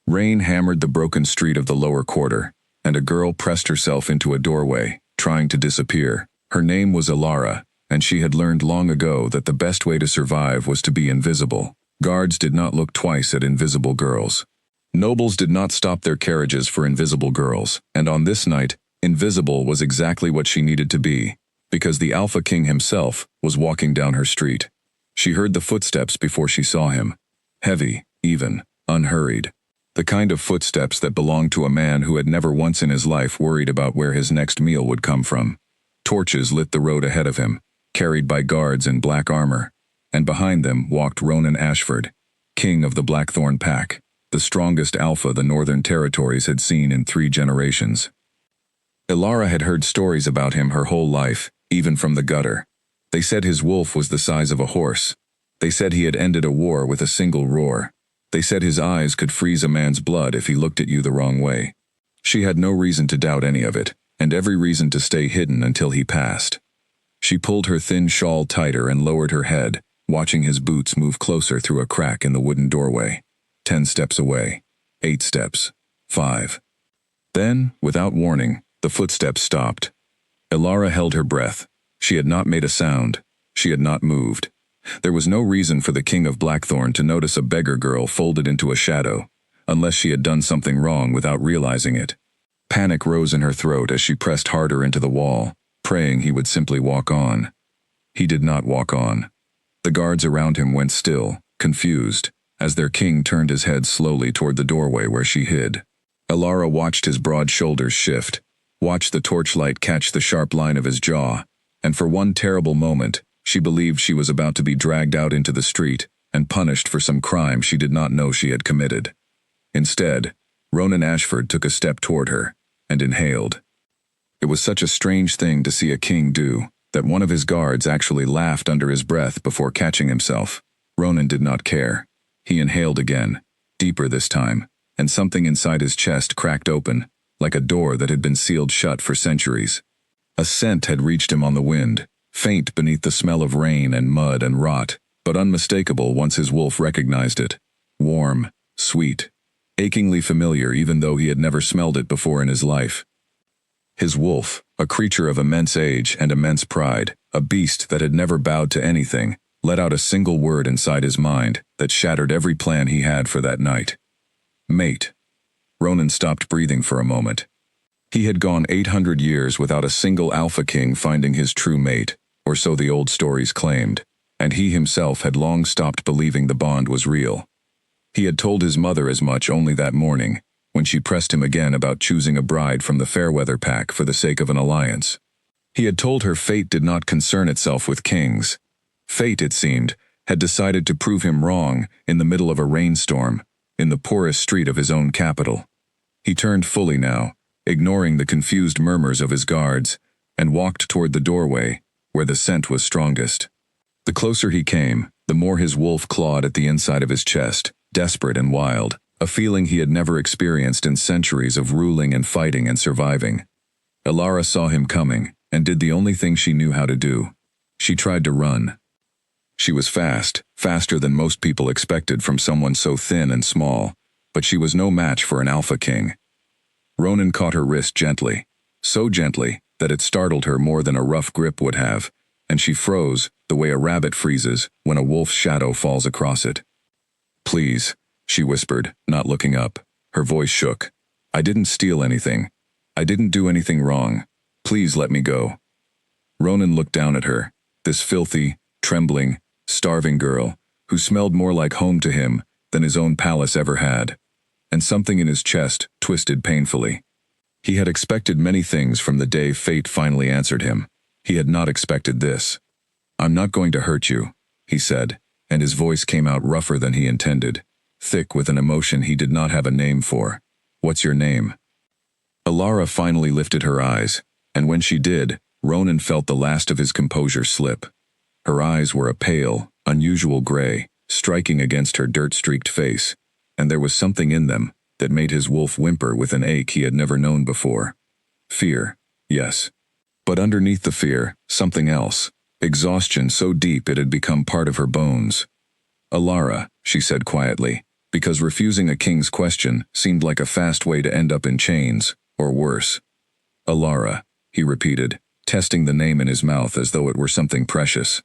Rain hammered the broken street of the lower quarter, and a girl pressed herself into a doorway, trying to disappear. Her name was Ilara, and she had learned long ago that the best way to survive was to be invisible. Guards did not look twice at invisible girls. Nobles did not stop their carriages for invisible girls, and on this night, invisible was exactly what she needed to be, because the Alpha King himself was walking down her street. She heard the footsteps before she saw him. Heavy, even, unhurried. The kind of footsteps that belonged to a man who had never once in his life worried about where his next meal would come from. Torches lit the road ahead of him, carried by guards in black armor, and behind them walked Ronan Ashford, king of the Blackthorn Pack, the strongest alpha the Northern Territories had seen in 3 generations. Ilara had heard stories about him her whole life, even from the gutter. They said his wolf was the size of a horse. They said he had ended a war with a single roar. They said his eyes could freeze a man's blood if he looked at you the wrong way. She had no reason to doubt any of it, and every reason to stay hidden until he passed. She pulled her thin shawl tighter and lowered her head, watching his boots move closer through a crack in the wooden doorway. 10 steps away. 8 steps. 5. Then, without warning, the footsteps stopped. Ilara held her breath. She had not made a sound. She had not moved. There was no reason for the King of Blackthorn to notice a beggar girl folded into a shadow, unless she had done something wrong without realizing it. Panic rose in her throat as she pressed harder into the wall, praying he would simply walk on. He did not walk on. The guards around him went still, confused, as their king turned his head slowly toward the doorway where she hid. Ilara watched his broad shoulders shift, watched the torchlight catch the sharp line of his jaw, and for one terrible moment, she believed she was about to be dragged out into the street and punished for some crime she did not know she had committed. Instead, Ronan Ashford took a step toward her and inhaled. It was such a strange thing to see a king do that one of his guards actually laughed under his breath before catching himself. Ronan did not care. He inhaled again, deeper this time, and something inside his chest cracked open, like a door that had been sealed shut for centuries. A scent had reached him on the wind, faint beneath the smell of rain and mud and rot, but unmistakable once his wolf recognized it. Warm, sweet, achingly familiar even though he had never smelled it before in his life. His wolf, a creature of immense age and immense pride, a beast that had never bowed to anything, let out a single word inside his mind that shattered every plan he had for that night. Mate. Ronan stopped breathing for a moment. He had gone 800 years without a single Alpha King finding his true mate, or so the old stories claimed, and he himself had long stopped believing the bond was real. He had told his mother as much only that morning, when she pressed him again about choosing a bride from the Fairweather Pack for the sake of an alliance. He had told her fate did not concern itself with kings. Fate, it seemed, had decided to prove him wrong in the middle of a rainstorm, in the poorest street of his own capital. He turned fully now, ignoring the confused murmurs of his guards, and walked toward the doorway, where the scent was strongest. The closer he came, the more his wolf clawed at the inside of his chest, desperate and wild, a feeling he had never experienced in centuries of ruling and fighting and surviving. Ilara saw him coming, and did the only thing she knew how to do. She tried to run. She was fast, faster than most people expected from someone so thin and small, but she was no match for an Alpha King. Ronan caught her wrist gently, so gently that it startled her more than a rough grip would have, and she froze the way a rabbit freezes when a wolf's shadow falls across it. "Please," she whispered, not looking up. Her voice shook. "I didn't steal anything. I didn't do anything wrong. Please let me go." Ronan looked down at her, this filthy, trembling, starving girl, who smelled more like home to him than his own palace ever had, and something in his chest twisted painfully. He had expected many things from the day fate finally answered him. He had not expected this. "I'm not going to hurt you," he said, and his voice came out rougher than he intended, thick with an emotion he did not have a name for. "What's your name?" Ilara finally lifted her eyes, and when she did, Ronan felt the last of his composure slip. Her eyes were a pale, unusual gray, striking against her dirt-streaked face, and there was something in them that made his wolf whimper with an ache he had never known before. Fear, yes. But underneath the fear, something else, exhaustion so deep it had become part of her bones. "Ilara," she said quietly, because refusing a king's question seemed like a fast way to end up in chains, or worse. Alara, he repeated, testing the name in his mouth as though it were something precious.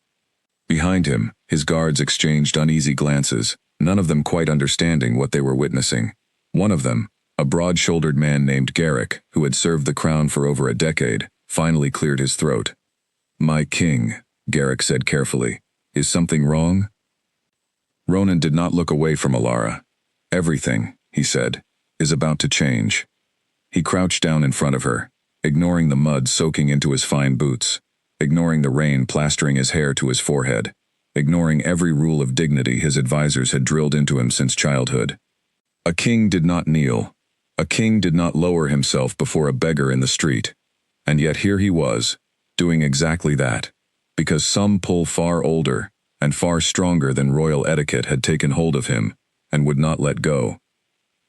Behind him, his guards exchanged uneasy glances, none of them quite understanding what they were witnessing. One of them, a broad-shouldered man named Garrick, who had served the crown for over a decade, finally cleared his throat. "My king," Garrick said carefully, "is something wrong?" Ronan did not look away from Alara. "Everything," he said, "is about to change." He crouched down in front of her, ignoring the mud soaking into his fine boots, ignoring the rain plastering his hair to his forehead, ignoring every rule of dignity his advisors had drilled into him since childhood. A king did not kneel. A king did not lower himself before a beggar in the street. And yet here he was, doing exactly that, because some pull far older and far stronger than royal etiquette had taken hold of him and would not let go.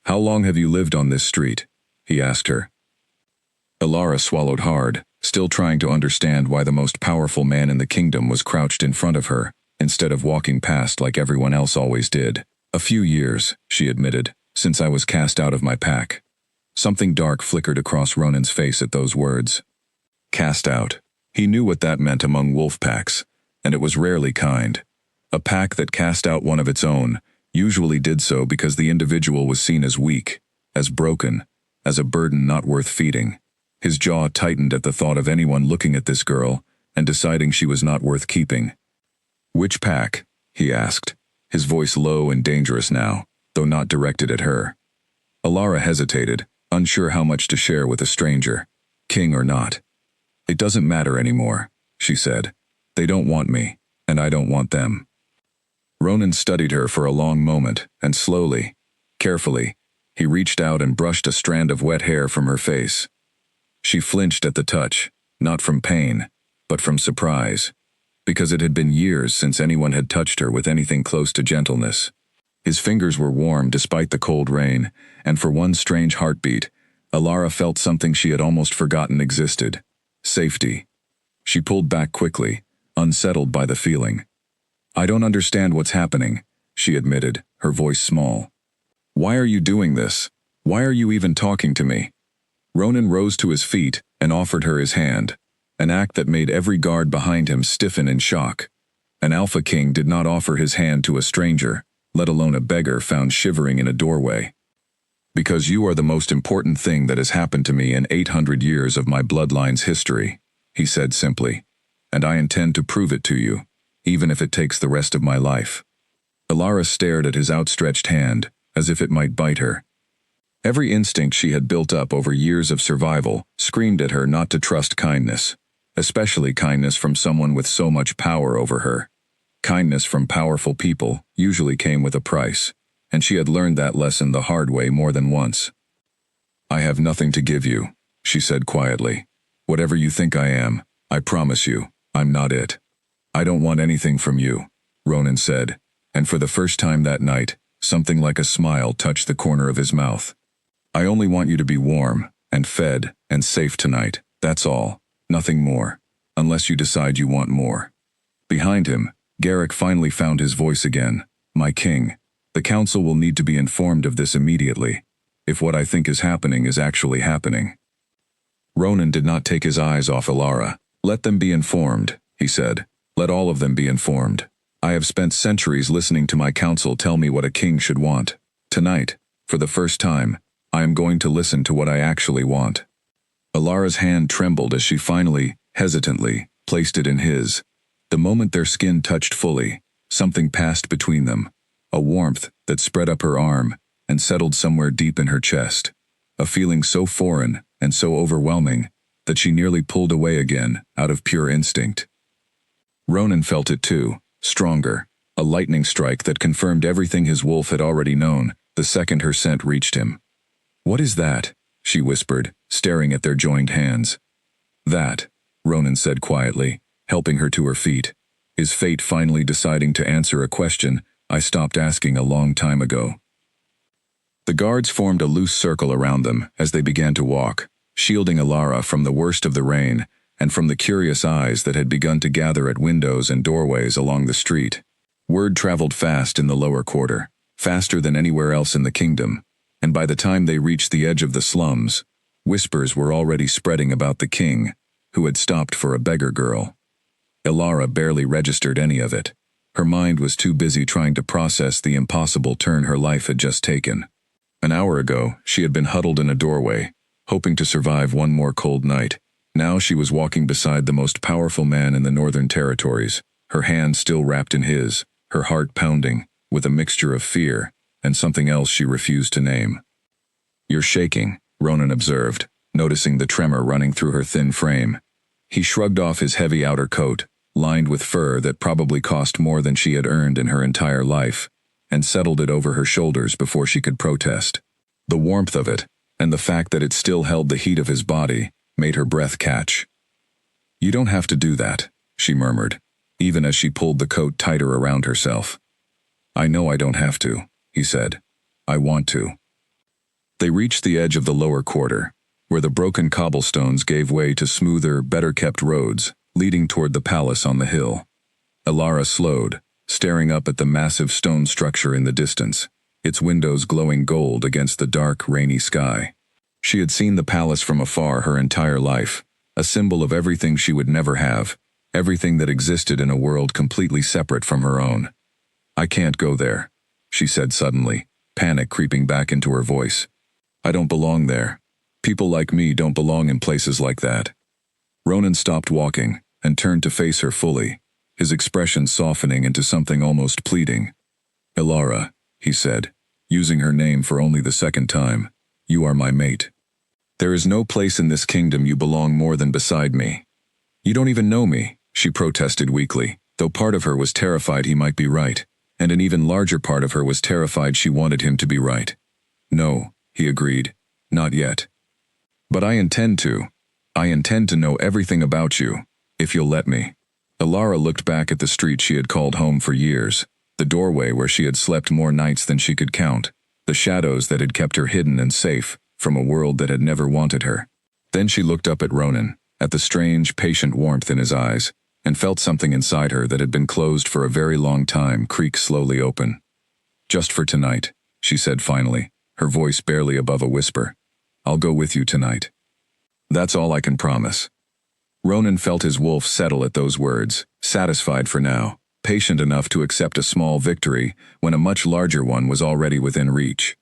"How long have you lived on this street?" he asked her. Alara swallowed hard, still trying to understand why the most powerful man in the kingdom was crouched in front of her, instead of walking past like everyone else always did. "A few years," she admitted, "since I was cast out of my pack." Something dark flickered across Ronan's face at those words. Cast out. He knew what that meant among wolf packs, and it was rarely kind. A pack that cast out one of its own usually did so because the individual was seen as weak, as broken, as a burden not worth feeding. His jaw tightened at the thought of anyone looking at this girl and deciding she was not worth keeping. "Which pack?" he asked, his voice low and dangerous now, though not directed at her. Alara hesitated, unsure how much to share with a stranger, king or not. "It doesn't matter anymore," she said. "They don't want me, and I don't want them." Ronan studied her for a long moment, and slowly, carefully, he reached out and brushed a strand of wet hair from her face. She flinched at the touch, not from pain, but from surprise, because it had been years since anyone had touched her with anything close to gentleness. His fingers were warm despite the cold rain, and for one strange heartbeat, Alara felt something she had almost forgotten existed: safety. She pulled back quickly, unsettled by the feeling. "I don't understand what's happening," she admitted, her voice small. "Why are you doing this? Why are you even talking to me?" Ronan rose to his feet and offered her his hand, an act that made every guard behind him stiffen in shock. An alpha king did not offer his hand to a stranger, let alone a beggar found shivering in a doorway. "Because you are the most important thing that has happened to me in 800 years of my bloodline's history," he said simply, "and I intend to prove it to you, even if it takes the rest of my life." Alara stared at his outstretched hand, as if it might bite her. Every instinct she had built up over years of survival screamed at her not to trust kindness, especially kindness from someone with so much power over her. Kindness from powerful people usually came with a price, and she had learned that lesson the hard way more than once. "I have nothing to give you," she said quietly. "Whatever you think I am, I promise you, I'm not it." "I don't want anything from you," Ronan said, and for the first time that night, something like a smile touched the corner of his mouth. "I only want you to be warm, and fed, and safe tonight, that's all, nothing more, unless you decide you want more." Behind him, Garrick finally found his voice again. "My king, the council will need to be informed of this immediately, if what I think is happening is actually happening." Ronan did not take his eyes off Alara. "Let them be informed," he said. "Let all of them be informed. I have spent centuries listening to my council tell me what a king should want. Tonight, for the first time, I am going to listen to what I actually want." Alara's hand trembled as she finally, hesitantly, placed it in his. The moment their skin touched fully, something passed between them, a warmth that spread up her arm and settled somewhere deep in her chest, a feeling so foreign and so overwhelming that she nearly pulled away again out of pure instinct. Ronan felt it too, stronger, a lightning strike that confirmed everything his wolf had already known the second her scent reached him. "What is that?" she whispered, staring at their joined hands. "That," Ronan said quietly, helping her to her feet, "is fate finally deciding to answer a question I stopped asking a long time ago." The guards formed a loose circle around them as they began to walk, shielding Alara from the worst of the rain and from the curious eyes that had begun to gather at windows and doorways along the street. Word traveled fast in the lower quarter. faster than anywhere else in the kingdom, and by the time they reached the edge of the slums, whispers were already spreading about the king, who had stopped for a beggar girl. Ilara barely registered any of it. Her mind was too busy trying to process the impossible turn her life had just taken. An hour ago, she had been huddled in a doorway, hoping to survive one more cold night. Now she was walking beside the most powerful man in the Northern Territories, her hand still wrapped in his, her heart pounding, with a mixture of fear and something else she refused to name. "You're shaking," Ronan observed, noticing the tremor running through her thin frame. He shrugged off his heavy outer coat, lined with fur that probably cost more than she had earned in her entire life, and settled it over her shoulders before she could protest. The warmth of it, and the fact that it still held the heat of his body, made her breath catch. "You don't have to do that," she murmured, even as she pulled the coat tighter around herself. "I know I don't have to," he said. "I want to." They reached the edge of the lower quarter, where the broken cobblestones gave way to smoother, better-kept roads, leading toward the palace on the hill. Ilara slowed, staring up at the massive stone structure in the distance, its windows glowing gold against the dark, rainy sky. She had seen the palace from afar her entire life, a symbol of everything she would never have, everything that existed in a world completely separate from her own. "I can't go there," she said suddenly, panic creeping back into her voice. "I don't belong there. People like me don't belong in places like that." Ronan stopped walking and turned to face her fully, his expression softening into something almost pleading. "Ilara," he said, using her name for only the second time, "you are my mate. There is no place in this kingdom you belong more than beside me." "You don't even know me," she protested weakly, though part of her was terrified he might be right, and an even larger part of her was terrified she wanted him to be right. "No," he agreed, "not yet. But I intend to. I intend to know everything about you, if you'll let me." Ilara looked back at the street she had called home for years, the doorway where she had slept more nights than she could count, the shadows that had kept her hidden and safe from a world that had never wanted her. Then she looked up at Ronan, at the strange, patient warmth in his eyes, and felt something inside her that had been closed for a very long time creak slowly open. "Just for tonight," she said finally, her voice barely above a whisper. "I'll go with you tonight. That's all I can promise." Ronan felt his wolf settle at those words, satisfied for now, patient enough to accept a small victory when a much larger one was already within reach.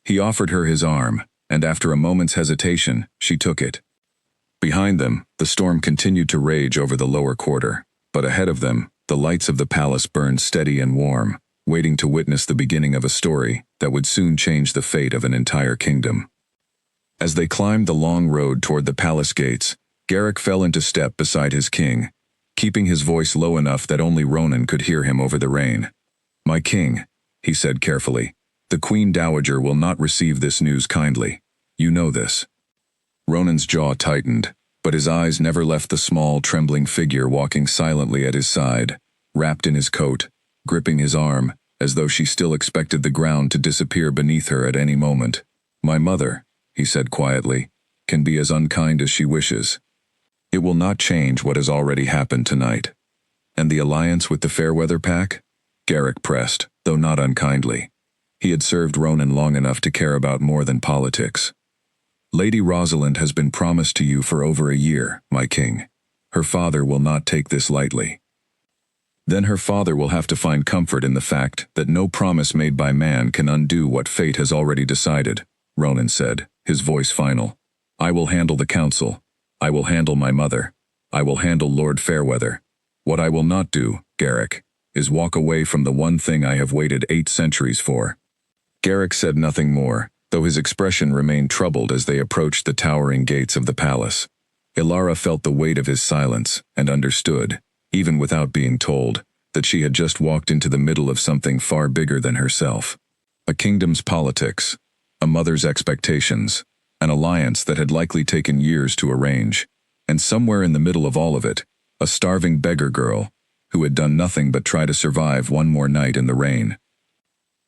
He offered her his arm, and after a moment's hesitation, she took it. Behind them, the storm continued to rage over the lower quarter, but ahead of them, the lights of the palace burned steady and warm, waiting to witness the beginning of a story that would soon change the fate of an entire kingdom. As they climbed the long road toward the palace gates, Garrick fell into step beside his king, keeping his voice low enough that only Ronan could hear him over the rain. "My king," he said carefully, "the Queen Dowager will not receive this news kindly. You know this." Ronan's jaw tightened, but his eyes never left the small, trembling figure walking silently at his side, wrapped in his coat, gripping his arm, as though she still expected the ground to disappear beneath her at any moment. "My mother," he said quietly, "can be as unkind as she wishes. It will not change what has already happened tonight." "And the alliance with the Fairweather Pack?" Garrick pressed, though not unkindly. He had served Ronan long enough to care about more than politics. "Lady Rosalind has been promised to you for over a year, my king. Her father will not take this lightly." "Then her father will have to find comfort in the fact that no promise made by man can undo what fate has already decided," Ronan said, his voice final. "I will handle the council. I will handle my mother. I will handle Lord Fairweather. What I will not do, Garrick, is walk away from the one thing I have waited 8 centuries for." Garrick said nothing more, though his expression remained troubled as they approached the towering gates of the palace. Ilara felt the weight of his silence and understood, even without being told, that she had just walked into the middle of something far bigger than herself. A kingdom's politics, a mother's expectations, an alliance that had likely taken years to arrange, and somewhere in the middle of all of it, a starving beggar girl who had done nothing but try to survive one more night in the rain.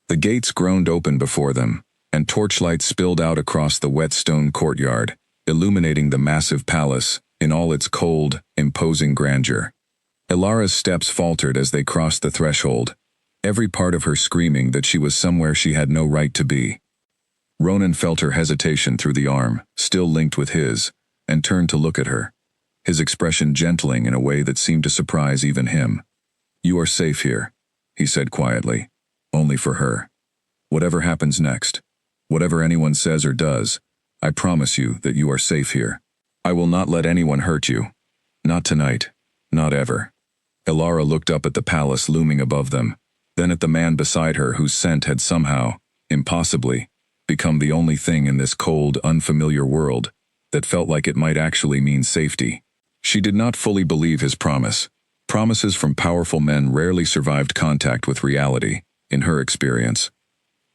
The gates groaned open before them, and torchlight spilled out across the wet stone courtyard, illuminating the massive palace in all its cold, imposing grandeur. Ilara's steps faltered as they crossed the threshold, every part of her screaming that she was somewhere she had no right to be. Ronan felt her hesitation through the arm, still linked with his, and turned to look at her, his expression gentling in a way that seemed to surprise even him. "You are safe here," he said quietly. "Only for her. Whatever happens next, whatever anyone says or does, I promise you that you are safe here. I will not let anyone hurt you. Not tonight. Not ever." Elara looked up at the palace looming above them, then at the man beside her whose scent had somehow, impossibly, become the only thing in this cold, unfamiliar world that felt like it might actually mean safety. She did not fully believe his promise. Promises from powerful men rarely survived contact with reality, in her experience.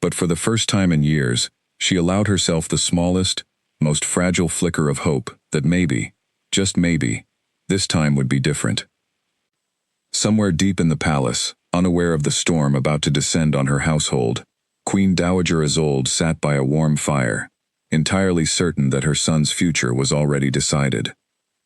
But for the first time in years, she allowed herself the smallest, most fragile flicker of hope that maybe, just maybe, this time would be different. Somewhere deep in the palace, unaware of the storm about to descend on her household, Queen Dowager Isolde sat by a warm fire, entirely certain that her son's future was already decided.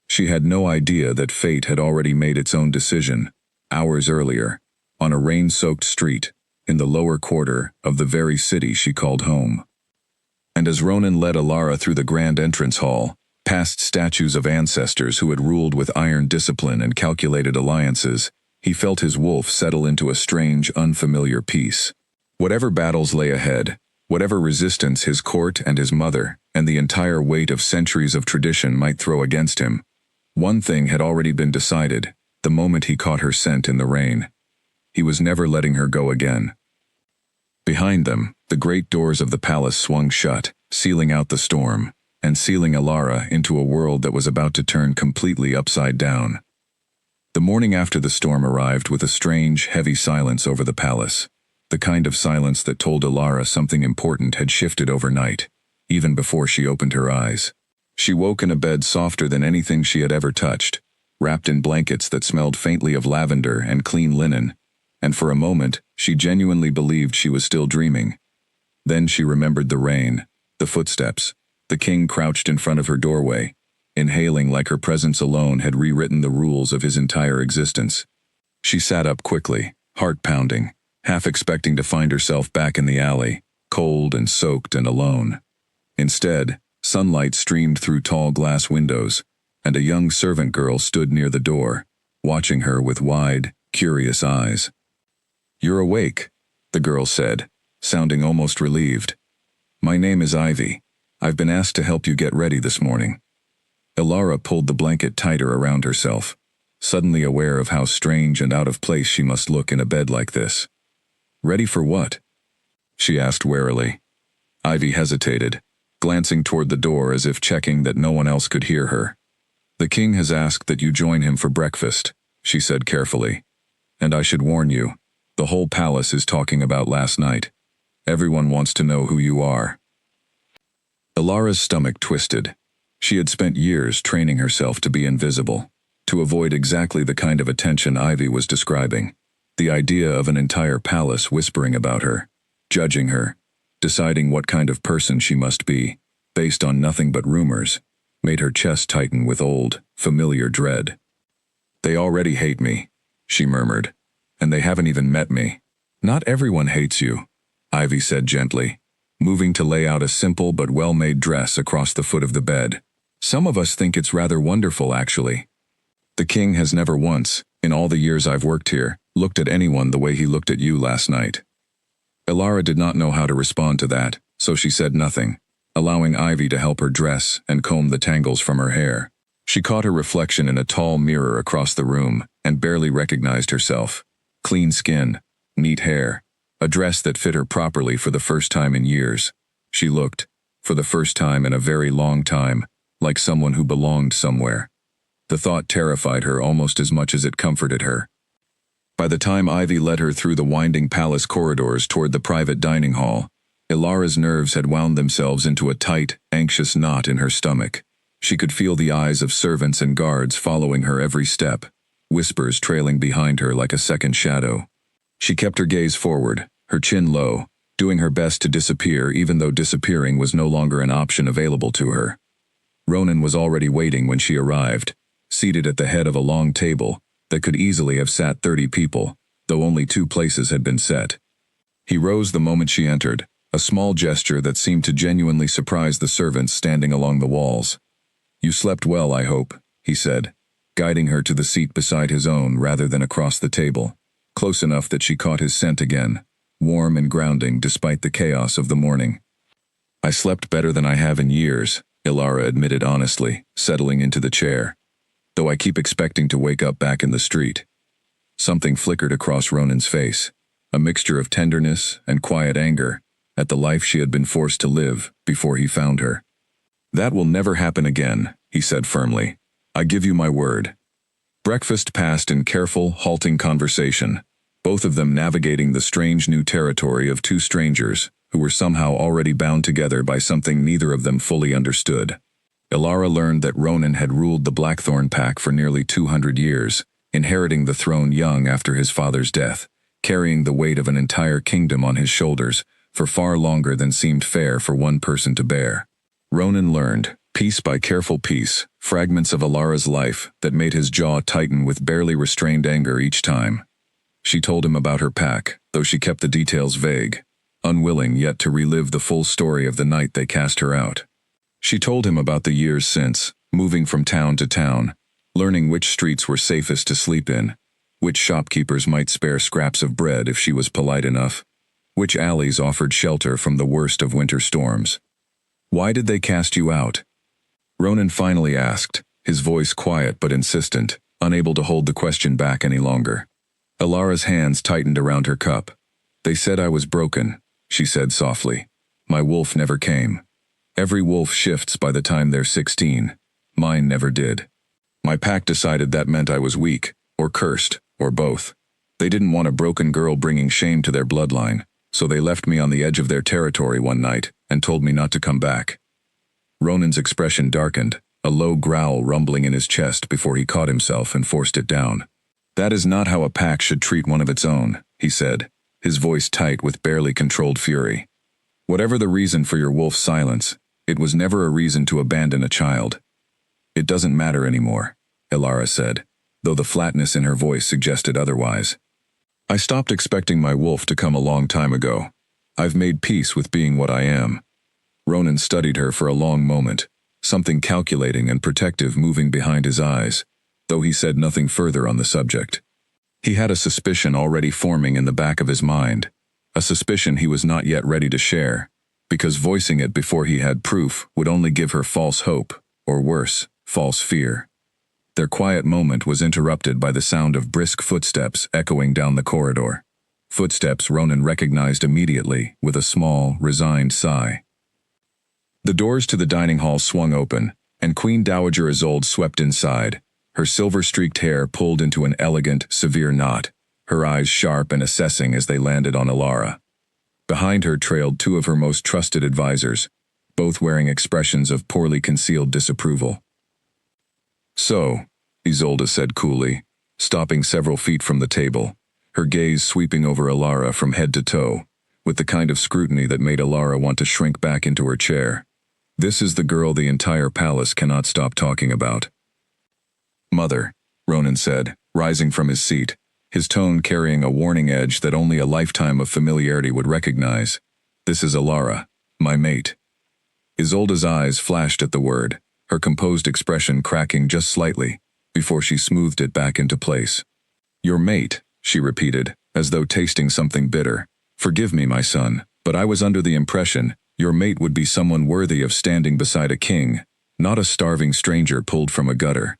She had no idea that fate had already made its own decision, hours earlier, on a rain-soaked street, in the lower quarter of the very city she called home. And as Ronan led Elara through the grand entrance hall, past statues of ancestors who had ruled with iron discipline and calculated alliances, he felt his wolf settle into a strange, unfamiliar peace. Whatever battles lay ahead, whatever resistance his court and his mother and the entire weight of centuries of tradition might throw against him, one thing had already been decided the moment he caught her scent in the rain. He was never letting her go again. Behind them, the great doors of the palace swung shut, sealing out the storm, and sealing Elara into a world that was about to turn completely upside down. The morning after the storm arrived with a strange, heavy silence over the palace, the kind of silence that told Elara something important had shifted overnight, even before she opened her eyes. She woke in a bed softer than anything she had ever touched, wrapped in blankets that smelled faintly of lavender and clean linen, and for a moment she genuinely believed she was still dreaming. Then she remembered the rain, the footsteps, the king crouched in front of her doorway, inhaling like her presence alone had rewritten the rules of his entire existence. She sat up quickly, heart pounding, half expecting to find herself back in the alley, cold and soaked and alone. Instead, sunlight streamed through tall glass windows, and a young servant girl stood near the door, watching her with wide, curious eyes. "You're awake," the girl said, sounding almost relieved. "My name is Ivy. I've been asked to help you get ready this morning." Elara pulled the blanket tighter around herself, suddenly aware of how strange and out of place she must look in a bed like this. "Ready for what?" she asked warily. Ivy hesitated, glancing toward the door as if checking that no one else could hear her. "The king has asked that you join him for breakfast," she said carefully. "And I should warn you, the whole palace is talking about last night. Everyone wants to know who you are." Elara's stomach twisted. She had spent years training herself to be invisible, to avoid exactly the kind of attention Ivy was describing. The idea of an entire palace whispering about her, judging her, deciding what kind of person she must be, based on nothing but rumors, made her chest tighten with old, familiar dread. "They already hate me," she murmured, "and they haven't even met me." "Not everyone hates you," Ivy said gently, moving to lay out a simple but well-made dress across the foot of the bed. "Some of us think it's rather wonderful, actually. The king has never once, in all the years I've worked here, looked at anyone the way he looked at you last night." Elara did not know how to respond to that, so she said nothing, allowing Ivy to help her dress and comb the tangles from her hair. She caught her reflection in a tall mirror across the room and barely recognized herself. Clean skin, neat hair, a dress that fit her properly for the first time in years. She looked, for the first time in a very long time, like someone who belonged somewhere. The thought terrified her almost as much as it comforted her. By the time Ivy led her through the winding palace corridors toward the private dining hall, Elara's nerves had wound themselves into a tight, anxious knot in her stomach. She could feel the eyes of servants and guards following her every step, whispers trailing behind her like a second shadow. She kept her gaze forward, her chin low, doing her best to disappear even though disappearing was no longer an option available to her. Ronan was already waiting when she arrived, seated at the head of a long table that could easily have sat 30 people, though only 2 places had been set. He rose the moment she entered, a small gesture that seemed to genuinely surprise the servants standing along the walls. "You slept well, I hope," he said, guiding her to the seat beside his own rather than across the table, close enough that she caught his scent again, warm and grounding despite the chaos of the morning. "I slept better than I have in years," Ilara admitted honestly, settling into the chair. "Though I keep expecting to wake up back in the street." Something flickered across Ronan's face, a mixture of tenderness and quiet anger at the life she had been forced to live before he found her. "That will never happen again," he said firmly. "I give you my word." Breakfast passed in careful, halting conversation, both of them navigating the strange new territory of 2 strangers who were somehow already bound together by something neither of them fully understood. Ilara learned that Ronan had ruled the Blackthorn Pack for nearly 200 years, inheriting the throne young after his father's death, carrying the weight of an entire kingdom on his shoulders for far longer than seemed fair for one person to bear. Ronan learned, piece by careful piece, fragments of Ilara's life that made his jaw tighten with barely restrained anger each time. She told him about her pack, though she kept the details vague, unwilling yet to relive the full story of the night they cast her out. She told him about the years since, moving from town to town, learning which streets were safest to sleep in, which shopkeepers might spare scraps of bread if she was polite enough, which alleys offered shelter from the worst of winter storms. "Why did they cast you out?" Ronan finally asked, his voice quiet but insistent, unable to hold the question back any longer. Ilara's hands tightened around her cup. "They said I was broken," she said softly. "My wolf never came. Every wolf shifts by the time they're 16. Mine never did. My pack decided that meant I was weak, or cursed, or both. They didn't want a broken girl bringing shame to their bloodline, so they left me on the edge of their territory one night and told me not to come back." Ronan's expression darkened, a low growl rumbling in his chest before he caught himself and forced it down. "That is not how a pack should treat one of its own," he said, his voice tight with barely controlled fury. "Whatever the reason for your wolf's silence, it was never a reason to abandon a child." "It doesn't matter anymore," Ilara said, though the flatness in her voice suggested otherwise. "I stopped expecting my wolf to come a long time ago. I've made peace with being what I am." Ronan studied her for a long moment, something calculating and protective moving behind his eyes, though he said nothing further on the subject. He had a suspicion already forming in the back of his mind, a suspicion he was not yet ready to share, because voicing it before he had proof would only give her false hope, or worse, false fear. Their quiet moment was interrupted by the sound of brisk footsteps echoing down the corridor. Footsteps Ronan recognized immediately with a small, resigned sigh. The doors to the dining hall swung open, and Queen Dowager Isolde swept inside, her silver-streaked hair pulled into an elegant, severe knot, her eyes sharp and assessing as they landed on Ilara. Behind her trailed 2 of her most trusted advisors, both wearing expressions of poorly concealed disapproval. "So," Isolde said coolly, stopping several feet from the table, her gaze sweeping over Ilara from head to toe, with the kind of scrutiny that made Ilara want to shrink back into her chair. "This is the girl the entire palace cannot stop talking about." "Mother," Ronan said, rising from his seat, his tone carrying a warning edge that only a lifetime of familiarity would recognize. "This is Ilara, my mate." Isolde's eyes flashed at the word, her composed expression cracking just slightly, before she smoothed it back into place. "Your mate," she repeated, as though tasting something bitter. "Forgive me, my son, but I was under the impression your mate would be someone worthy of standing beside a king, not a starving stranger pulled from a gutter."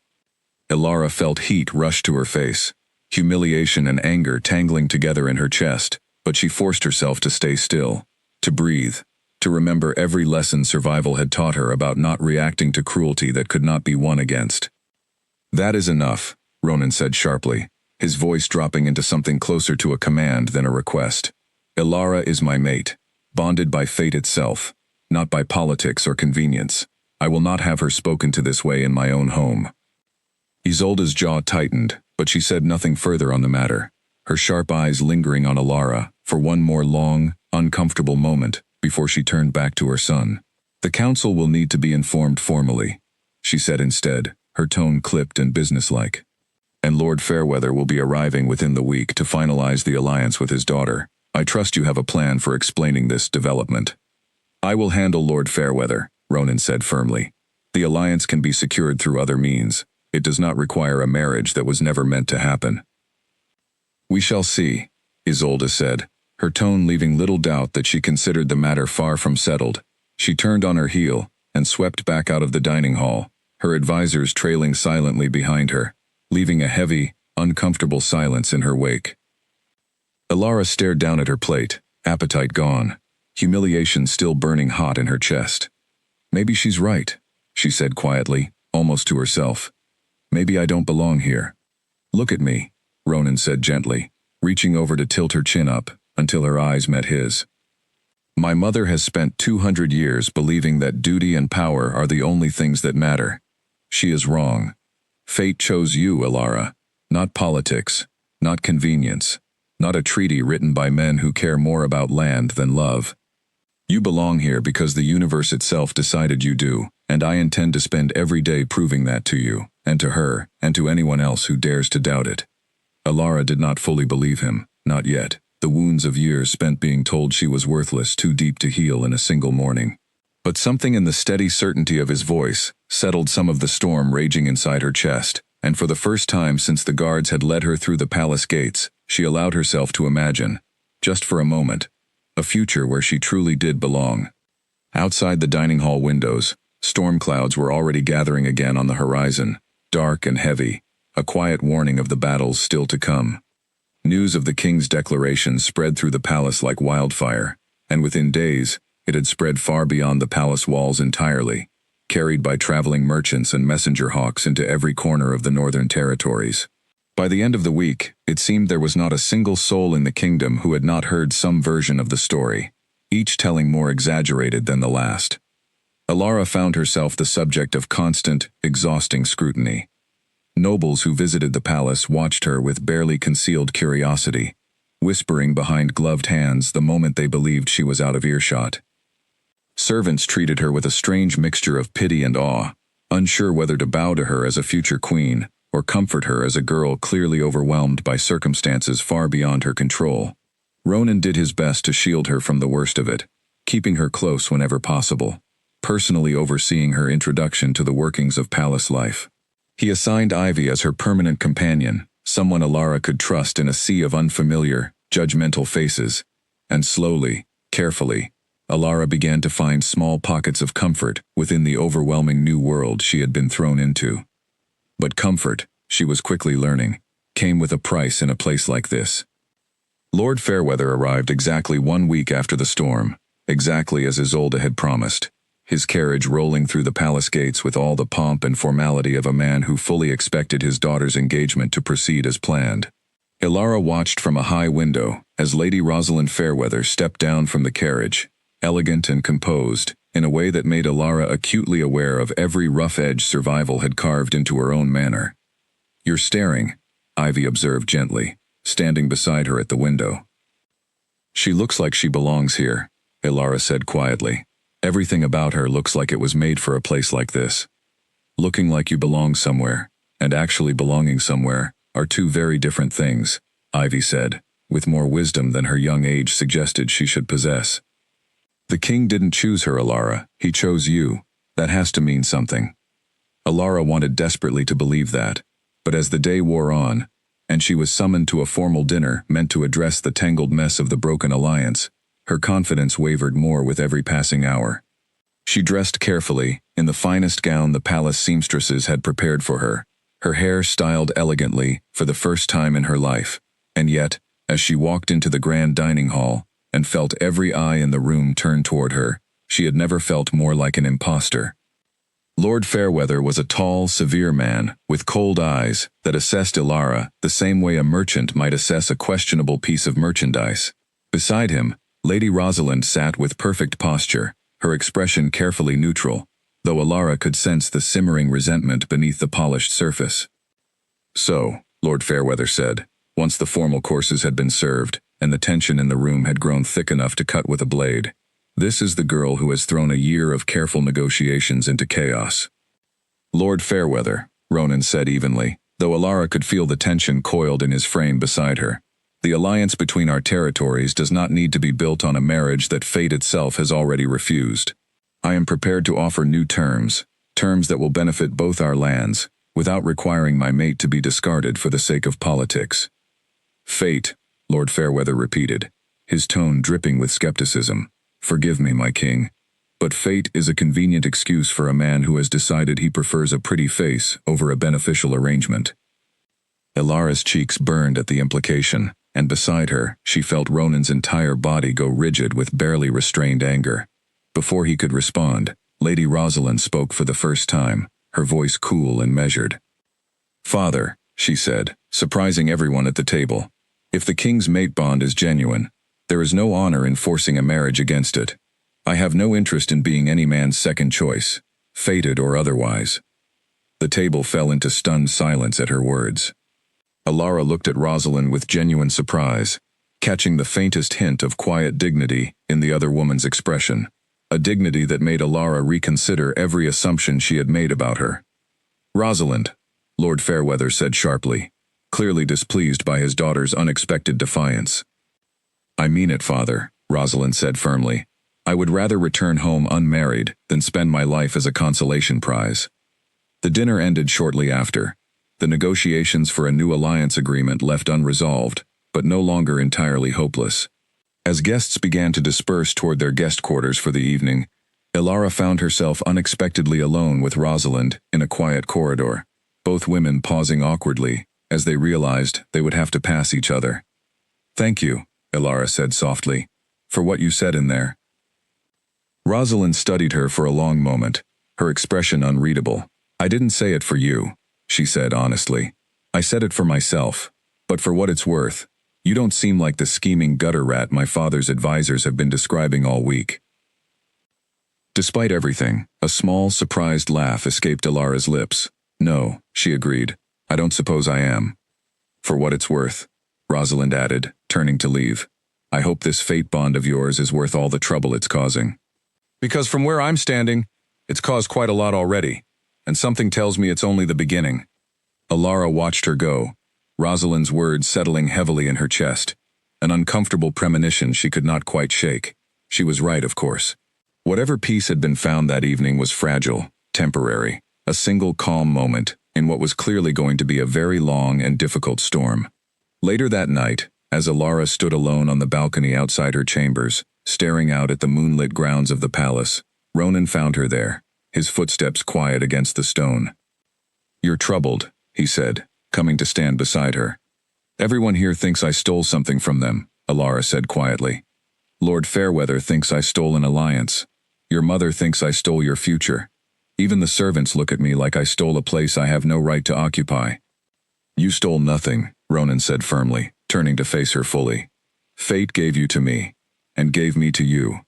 Ilara felt heat rush to her face, humiliation and anger tangling together in her chest, but she forced herself to stay still, to breathe, to remember every lesson survival had taught her about not reacting to cruelty that could not be won against. "That is enough," Ronan said sharply, his voice dropping into something closer to a command than a request. "Ilara is my mate, bonded by fate itself, not by politics or convenience. I will not have her spoken to this way in my own home." Isolde's jaw tightened, but she said nothing further on the matter, her sharp eyes lingering on Ilara for one more long, uncomfortable moment before she turned back to her son. "The council will need to be informed formally," she said instead, her tone clipped and businesslike. and Lord Fairweather will be arriving within the week to finalize the alliance with his daughter. I trust you have a plan for explaining this development. I will handle Lord Fairweather, Ronan said firmly. The alliance can be secured through other means. It does not require a marriage that was never meant to happen. We shall see, Isolde said, her tone leaving little doubt that she considered the matter far from settled. She turned on her heel and swept back out of the dining hall, her advisors trailing silently behind her, leaving a heavy, uncomfortable silence in her wake. Elara stared down at her plate, appetite gone, humiliation still burning hot in her chest. Maybe she's right, she said quietly, almost to herself. Maybe I don't belong here. Look at me, Ronan said gently, reaching over to tilt her chin up until her eyes met his. My mother has spent 200 years believing that duty and power are the only things that matter. She is wrong. Fate chose you, Elara, not politics, not convenience, not a treaty written by men who care more about land than love. You belong here because the universe itself decided you do, and I intend to spend every day proving that to you, and to her, and to anyone else who dares to doubt it. Elara did not fully believe him, not yet, the wounds of years spent being told she was worthless too deep to heal in a single morning. But something in the steady certainty of his voice settled some of the storm raging inside her chest, and for the first time since the guards had led her through the palace gates, she allowed herself to imagine, just for a moment, a future where she truly did belong. Outside the dining hall windows, storm clouds were already gathering again on the horizon, dark and heavy, a quiet warning of the battles still to come. News of the king's declaration spread through the palace like wildfire, and within days, it had spread far beyond the palace walls entirely, carried by traveling merchants and messenger hawks into every corner of the northern territories. By the end of the week, it seemed there was not a single soul in the kingdom who had not heard some version of the story, each telling more exaggerated than the last. Elara found herself the subject of constant, exhausting scrutiny. Nobles who visited the palace watched her with barely concealed curiosity, whispering behind gloved hands the moment they believed she was out of earshot. Servants treated her with a strange mixture of pity and awe, unsure whether to bow to her as a future queen or comfort her as a girl clearly overwhelmed by circumstances far beyond her control. Ronan did his best to shield her from the worst of it, keeping her close whenever possible, personally overseeing her introduction to the workings of palace life. He assigned Ivy as her permanent companion, someone Elara could trust in a sea of unfamiliar, judgmental faces, and slowly, carefully, Elara began to find small pockets of comfort within the overwhelming new world she had been thrown into. But comfort, she was quickly learning, came with a price in a place like this. Lord Fairweather arrived exactly 1 week after the storm, exactly as Isolde had promised, his carriage rolling through the palace gates with all the pomp and formality of a man who fully expected his daughter's engagement to proceed as planned. Elara watched from a high window as Lady Rosalind Fairweather stepped down from the carriage, elegant and composed, in a way that made Elara acutely aware of every rough edge survival had carved into her own manner. You're staring, Ivy observed gently, standing beside her at the window. She looks like she belongs here, Elara said quietly. Everything about her looks like it was made for a place like this. Looking like you belong somewhere, and actually belonging somewhere, are two very different things, Ivy said, with more wisdom than her young age suggested she should possess. The king didn't choose her, Elara. He chose you. That has to mean something. Elara wanted desperately to believe that, but as the day wore on, and she was summoned to a formal dinner meant to address the tangled mess of the broken alliance, her confidence wavered more with every passing hour. She dressed carefully, in the finest gown the palace seamstresses had prepared for her hair styled elegantly for the first time in her life, and yet, as she walked into the grand dining hall, and felt every eye in the room turn toward her, she had never felt more like an imposter. Lord Fairweather was a tall, severe man, with cold eyes, that assessed Elara the same way a merchant might assess a questionable piece of merchandise. Beside him, Lady Rosalind sat with perfect posture, her expression carefully neutral, though Elara could sense the simmering resentment beneath the polished surface. So, Lord Fairweather said, once the formal courses had been served, and the tension in the room had grown thick enough to cut with a blade, this is the girl who has thrown a year of careful negotiations into chaos. Lord Fairweather, Ronan said evenly, though Alara could feel the tension coiled in his frame beside her. The alliance between our territories does not need to be built on a marriage that fate itself has already refused. I am prepared to offer new terms, terms that will benefit both our lands, without requiring my mate to be discarded for the sake of politics. Fate, Lord Fairweather repeated, his tone dripping with skepticism. Forgive me, my king, but fate is a convenient excuse for a man who has decided he prefers a pretty face over a beneficial arrangement. Ilara's cheeks burned at the implication, and beside her, she felt Ronan's entire body go rigid with barely restrained anger. Before he could respond, Lady Rosalind spoke for the first time, her voice cool and measured. "Father," she said, surprising everyone at the table, "if the king's mate bond is genuine, there is no honor in forcing a marriage against it. I have no interest in being any man's second choice, fated or otherwise." The table fell into stunned silence at her words. Alara looked at Rosalind with genuine surprise, catching the faintest hint of quiet dignity in the other woman's expression, a dignity that made Alara reconsider every assumption she had made about her. "Rosalind," Lord Fairweather said sharply, clearly displeased by his daughter's unexpected defiance. "I mean it, father," Rosalind said firmly. "I would rather return home unmarried than spend my life as a consolation prize." The dinner ended shortly after. The negotiations for a new alliance agreement left unresolved, but no longer entirely hopeless. As guests began to disperse toward their guest quarters for the evening, Ilara found herself unexpectedly alone with Rosalind in a quiet corridor, both women pausing awkwardly as they realized they would have to pass each other. "Thank you," Ilara said softly, "for what you said in there." Rosalind studied her for a long moment, her expression unreadable. "I didn't say it for you," she said honestly. "I said it for myself, but for what it's worth, you don't seem like the scheming gutter rat my father's advisors have been describing all week." Despite everything, a small, surprised laugh escaped Ilara's lips. "No," she agreed, "I don't suppose I am." "For what it's worth," Rosalind added, turning to leave. "I hope this fate bond of yours is worth all the trouble it's causing. Because from where I'm standing, it's caused quite a lot already, and something tells me it's only the beginning." Alara watched her go, Rosalind's words settling heavily in her chest, an uncomfortable premonition she could not quite shake. She was right, of course. Whatever peace had been found that evening was fragile, temporary, a single calm moment in what was clearly going to be a very long and difficult storm. Later that night, as Alara stood alone on the balcony outside her chambers, staring out at the moonlit grounds of the palace, Ronan found her there, his footsteps quiet against the stone. "You're troubled," he said, coming to stand beside her. "Everyone here thinks I stole something from them," Alara said quietly. "Lord Fairweather thinks I stole an alliance. Your mother thinks I stole your future. Even the servants look at me like I stole a place I have no right to occupy." "You stole nothing," Ronan said firmly, turning to face her fully. "Fate gave you to me, and gave me to you.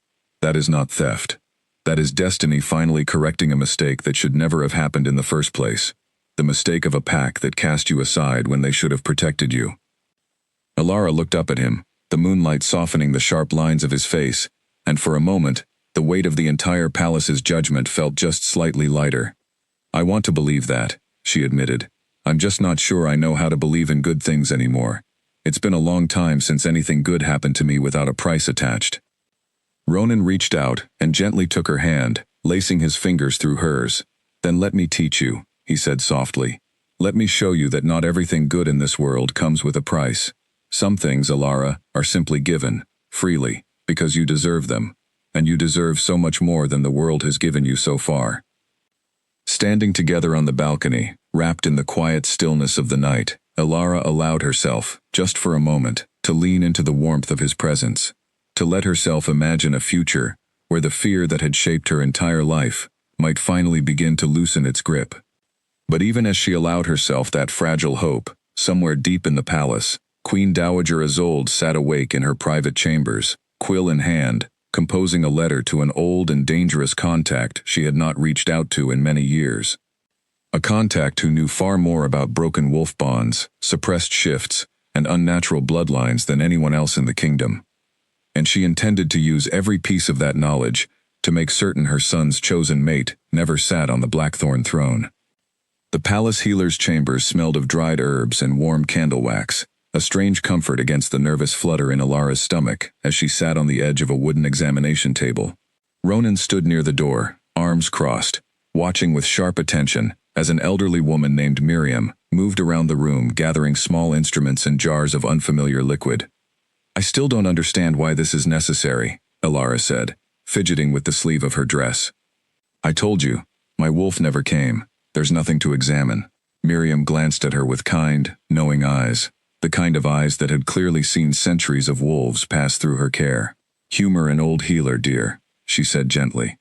That is not theft. That is destiny finally correcting a mistake that should never have happened in the first place. The mistake of a pack that cast you aside when they should have protected you." Alara looked up at him, the moonlight softening the sharp lines of his face, and for a moment, the weight of the entire palace's judgment felt just slightly lighter. "I want to believe that," she admitted. "I'm just not sure I know how to believe in good things anymore. It's been a long time since anything good happened to me without a price attached." Ronan reached out and gently took her hand, lacing his fingers through hers. "Then let me teach you," he said softly. "Let me show you that not everything good in this world comes with a price. Some things, Alara, are simply given, freely, because you deserve them, and you deserve so much more than the world has given you so far." Standing together on the balcony, wrapped in the quiet stillness of the night, Alara allowed herself, just for a moment, to lean into the warmth of his presence, to let herself imagine a future where the fear that had shaped her entire life might finally begin to loosen its grip. But even as she allowed herself that fragile hope, somewhere deep in the palace, Queen Dowager Isolde sat awake in her private chambers, quill in hand, composing a letter to an old and dangerous contact she had not reached out to in many years. A contact who knew far more about broken wolf bonds, suppressed shifts, and unnatural bloodlines than anyone else in the kingdom. And she intended to use every piece of that knowledge to make certain her son's chosen mate never sat on the Blackthorn throne. The palace healer's chambers smelled of dried herbs and warm candle wax, a strange comfort against the nervous flutter in Alara's stomach as she sat on the edge of a wooden examination table. Ronan stood near the door, arms crossed, watching with sharp attention as an elderly woman named Miriam moved around the room gathering small instruments and jars of unfamiliar liquid. "I still don't understand why this is necessary," Alara said, fidgeting with the sleeve of her dress. "I told you, my wolf never came. There's nothing to examine." Miriam glanced at her with kind, knowing eyes, the kind of eyes that had clearly seen centuries of wolves pass through her care. "Humor an old healer, dear," she said gently.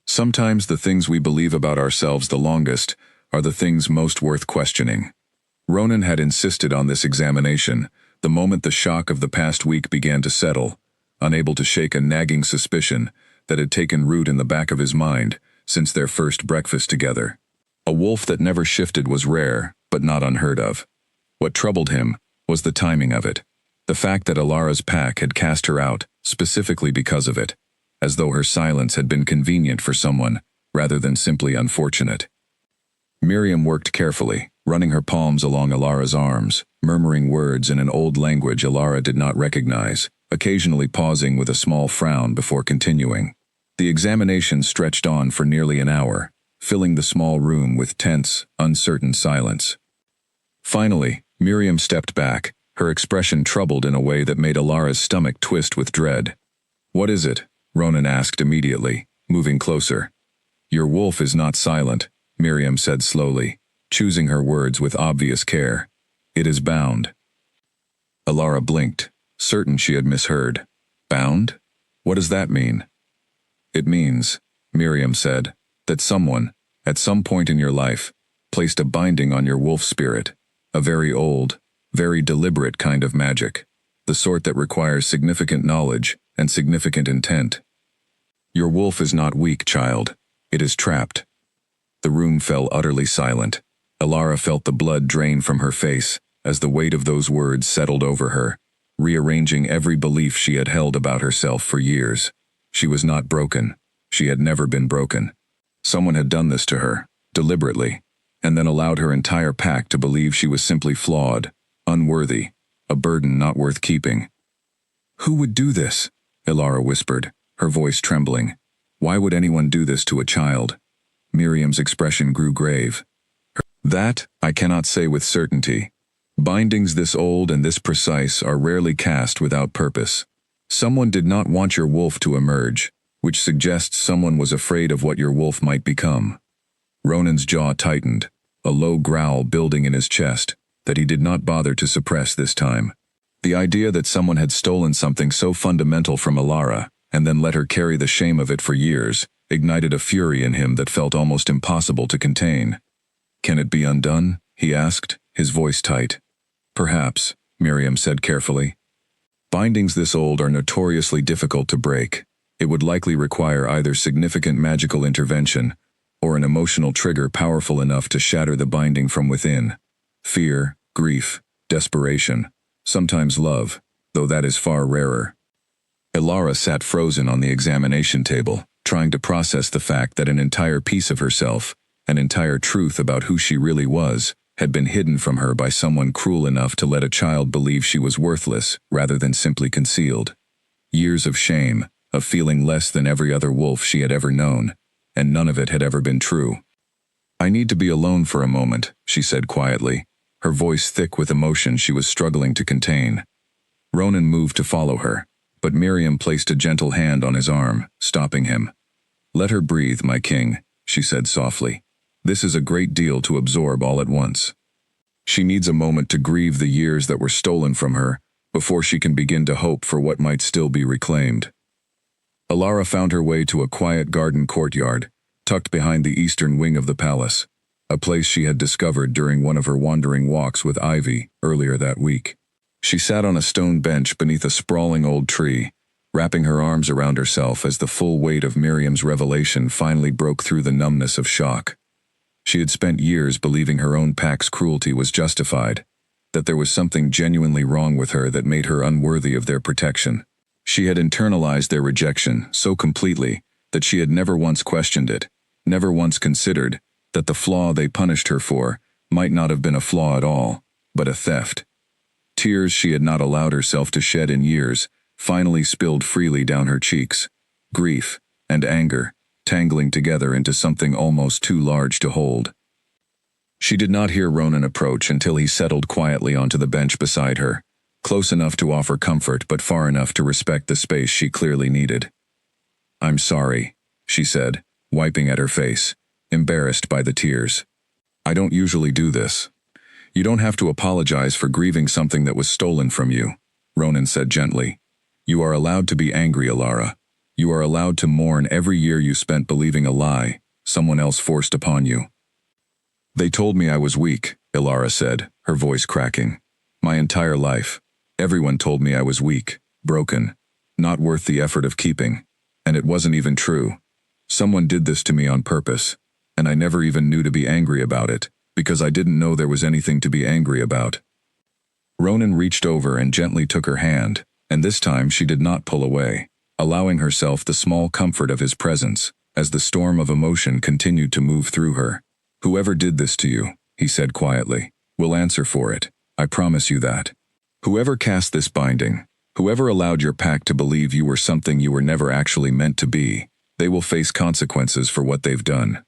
"Sometimes the things we believe about ourselves the longest are the things most worth questioning." Ronan had insisted on this examination the moment the shock of the past week began to settle, unable to shake a nagging suspicion that had taken root in the back of his mind since their first breakfast together. A wolf that never shifted was rare, but not unheard of. What troubled him was the timing of it, the fact that Alara's pack had cast her out specifically because of it, as though her silence had been convenient for someone rather than simply unfortunate. Miriam worked carefully, running her palms along Alara's arms, murmuring words in an old language Alara did not recognize, occasionally pausing with a small frown before continuing. The examination stretched on for nearly an hour, filling the small room with tense, uncertain silence. Finally, Miriam stepped back, her expression troubled in a way that made Alara's stomach twist with dread. "What is it?" Ronan asked immediately, moving closer. "Your wolf is not silent," Miriam said slowly, choosing her words with obvious care. "It is bound." Alara blinked, certain she had misheard. "Bound? What does that mean?" "It means," Miriam said, "that someone, at some point in your life, placed a binding on your wolf spirit, a very old, very deliberate kind of magic, the sort that requires significant knowledge and significant intent. Your wolf is not weak, child. It is trapped." The room fell utterly silent. Alara felt the blood drain from her face as the weight of those words settled over her, rearranging every belief she had held about herself for years. She was not broken. She had never been broken. Someone had done this to her, deliberately, and then allowed her entire pack to believe she was simply flawed, unworthy, a burden not worth keeping. "Who would do this?" Alara whispered, her voice trembling. "Why would anyone do this to a child?" Miriam's expression grew grave. "That, I cannot say with certainty. Bindings this old and this precise are rarely cast without purpose. Someone did not want your wolf to emerge, which suggests someone was afraid of what your wolf might become." Ronan's jaw tightened, a low growl building in his chest that he did not bother to suppress this time. The idea that someone had stolen something so fundamental from Alara and then let her carry the shame of it for years ignited a fury in him that felt almost impossible to contain. "Can it be undone?" he asked, his voice tight. "Perhaps," Miriam said carefully. "Bindings this old are notoriously difficult to break. It would likely require either significant magical intervention or an emotional trigger powerful enough to shatter the binding from within. Fear, grief, desperation, sometimes love, though that is far rarer." Alara sat frozen on the examination table, trying to process the fact that an entire piece of herself, an entire truth about who she really was, had been hidden from her by someone cruel enough to let a child believe she was worthless rather than simply concealed. Years of shame, of feeling less than every other wolf she had ever known, and none of it had ever been true. "I need to be alone for a moment," she said quietly, her voice thick with emotion she was struggling to contain. Ronan moved to follow her, but Miriam placed a gentle hand on his arm, stopping him. "Let her breathe, my king," she said softly. "This is a great deal to absorb all at once. She needs a moment to grieve the years that were stolen from her before she can begin to hope for what might still be reclaimed." Alara found her way to a quiet garden courtyard, tucked behind the eastern wing of the palace, a place she had discovered during one of her wandering walks with Ivy earlier that week. She sat on a stone bench beneath a sprawling old tree, wrapping her arms around herself as the full weight of Miriam's revelation finally broke through the numbness of shock. She had spent years believing her own pack's cruelty was justified, that there was something genuinely wrong with her that made her unworthy of their protection. She had internalized their rejection so completely that she had never once questioned it, never once considered that the flaw they punished her for might not have been a flaw at all, but a theft. Tears she had not allowed herself to shed in years finally spilled freely down her cheeks, grief and anger tangling together into something almost too large to hold. She did not hear Ronan approach until he settled quietly onto the bench beside her, close enough to offer comfort but far enough to respect the space she clearly needed. "I'm sorry," she said, wiping at her face, embarrassed by the tears. "I don't usually do this." "You don't have to apologize for grieving something that was stolen from you," Ronan said gently. "You are allowed to be angry, Alara. You are allowed to mourn every year you spent believing a lie someone else forced upon you." "They told me I was weak," Alara said, her voice cracking. "My entire life. Everyone told me I was weak, broken, not worth the effort of keeping. And it wasn't even true. Someone did this to me on purpose, and I never even knew to be angry about it, because I didn't know there was anything to be angry about." Ronan reached over and gently took her hand, and this time she did not pull away, allowing herself the small comfort of his presence, as the storm of emotion continued to move through her. "Whoever did this to you," he said quietly, "will answer for it. I promise you that. Whoever cast this binding, whoever allowed your pact to believe you were something you were never actually meant to be, they will face consequences for what they've done."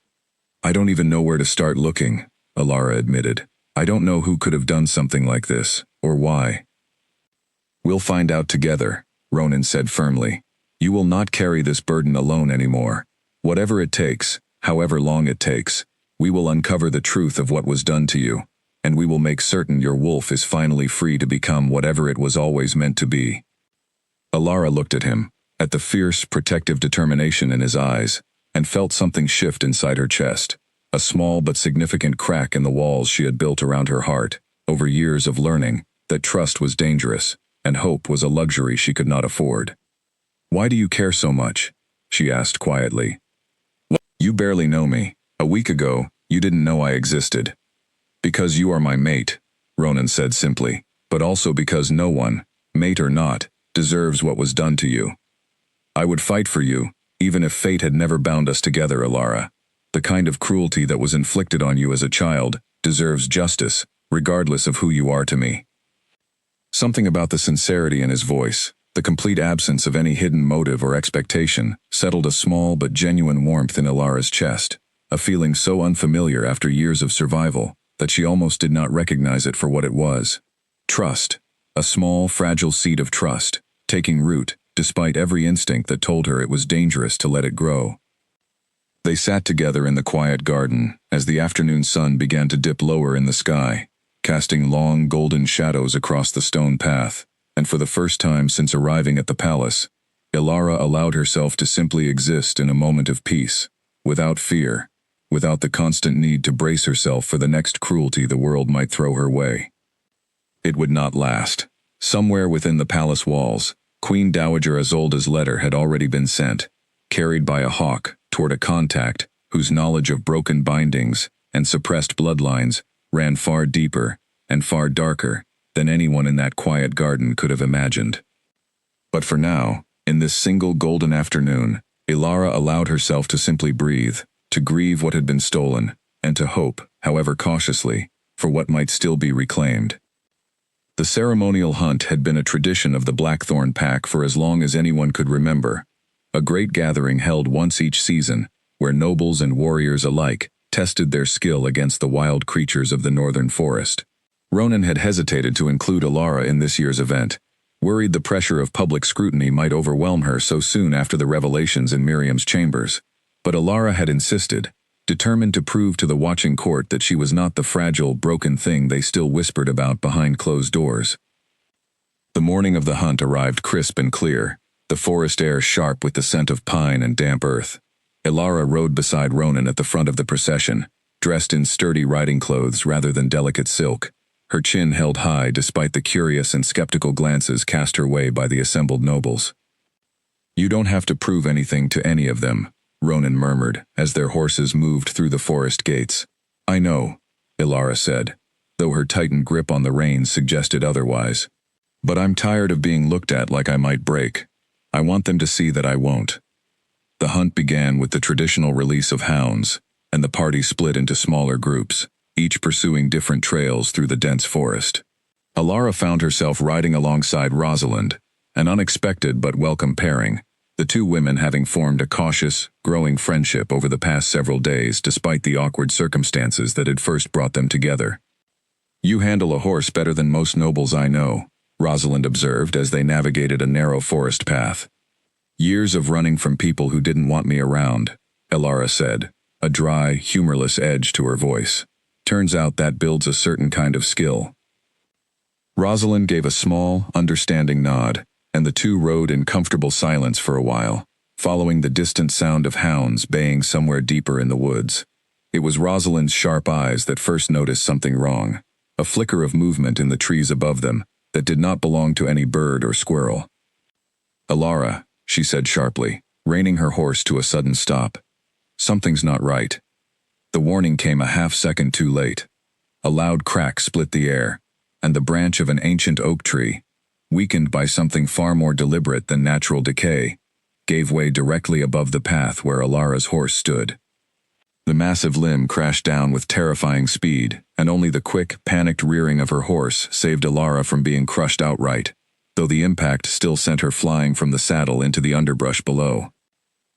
"I don't even know where to start looking," Alara admitted. "I don't know who could have done something like this, or why." "We'll find out together," Ronan said firmly. "You will not carry this burden alone anymore. Whatever it takes, however long it takes, we will uncover the truth of what was done to you, and we will make certain your wolf is finally free to become whatever it was always meant to be." Alara looked at him, at the fierce, protective determination in his eyes, and felt something shift inside her chest, a small but significant crack in the walls she had built around her heart, over years of learning that trust was dangerous, and hope was a luxury she could not afford. "Why do you care so much?" she asked quietly. "You barely know me. A week ago, you didn't know I existed." "Because you are my mate," Ronan said simply, "but also because no one, mate or not, deserves what was done to you. I would fight for you, even if fate had never bound us together, Alara. The kind of cruelty that was inflicted on you as a child deserves justice, regardless of who you are to me." Something about the sincerity in his voice, the complete absence of any hidden motive or expectation, settled a small but genuine warmth in Alara's chest, a feeling so unfamiliar after years of survival that she almost did not recognize it for what it was. Trust, a small, fragile seed of trust, taking root despite every instinct that told her it was dangerous to let it grow. They sat together in the quiet garden as the afternoon sun began to dip lower in the sky, casting long golden shadows across the stone path, and for the first time since arriving at the palace, Alara allowed herself to simply exist in a moment of peace, without fear, without the constant need to brace herself for the next cruelty the world might throw her way. It would not last. Somewhere within the palace walls, Queen Dowager Isolda's letter had already been sent, carried by a hawk toward a contact whose knowledge of broken bindings and suppressed bloodlines ran far deeper and far darker than anyone in that quiet garden could have imagined. But for now, in this single golden afternoon, Alara allowed herself to simply breathe, to grieve what had been stolen, and to hope, however cautiously, for what might still be reclaimed. The ceremonial hunt had been a tradition of the Blackthorn Pack for as long as anyone could remember, a great gathering held once each season, where nobles and warriors alike tested their skill against the wild creatures of the northern forest. Ronan had hesitated to include Alara in this year's event, worried the pressure of public scrutiny might overwhelm her so soon after the revelations in Miriam's chambers, but Alara had insisted, determined to prove to the watching court that she was not the fragile, broken thing they still whispered about behind closed doors. The morning of the hunt arrived crisp and clear, the forest air sharp with the scent of pine and damp earth. Alara rode beside Ronan at the front of the procession, dressed in sturdy riding clothes rather than delicate silk, her chin held high despite the curious and skeptical glances cast her way by the assembled nobles. "You don't have to prove anything to any of them," Ronan murmured as their horses moved through the forest gates. "I know," Alara said, though her tightened grip on the reins suggested otherwise. "But I'm tired of being looked at like I might break. I want them to see that I won't." The hunt began with the traditional release of hounds, and the party split into smaller groups, each pursuing different trails through the dense forest. Alara found herself riding alongside Rosalind, an unexpected but welcome pairing, the two women having formed a cautious, growing friendship over the past several days despite the awkward circumstances that had first brought them together. "You handle a horse better than most nobles I know," Rosalind observed as they navigated a narrow forest path. "Years of running from people who didn't want me around," Alara said, a dry, humorless edge to her voice. "Turns out that builds a certain kind of skill." Rosalind gave a small, understanding nod, and the two rode in comfortable silence for a while, following the distant sound of hounds baying somewhere deeper in the woods. It was Rosalind's sharp eyes that first noticed something wrong, a flicker of movement in the trees above them that did not belong to any bird or squirrel. "Alara," she said sharply, reining her horse to a sudden stop. "Something's not right." The warning came a half-second too late. A loud crack split the air, and the branch of an ancient oak tree, weakened by something far more deliberate than natural decay, gave way directly above the path where Alara's horse stood. The massive limb crashed down with terrifying speed, and only the quick, panicked rearing of her horse saved Alara from being crushed outright, though the impact still sent her flying from the saddle into the underbrush below.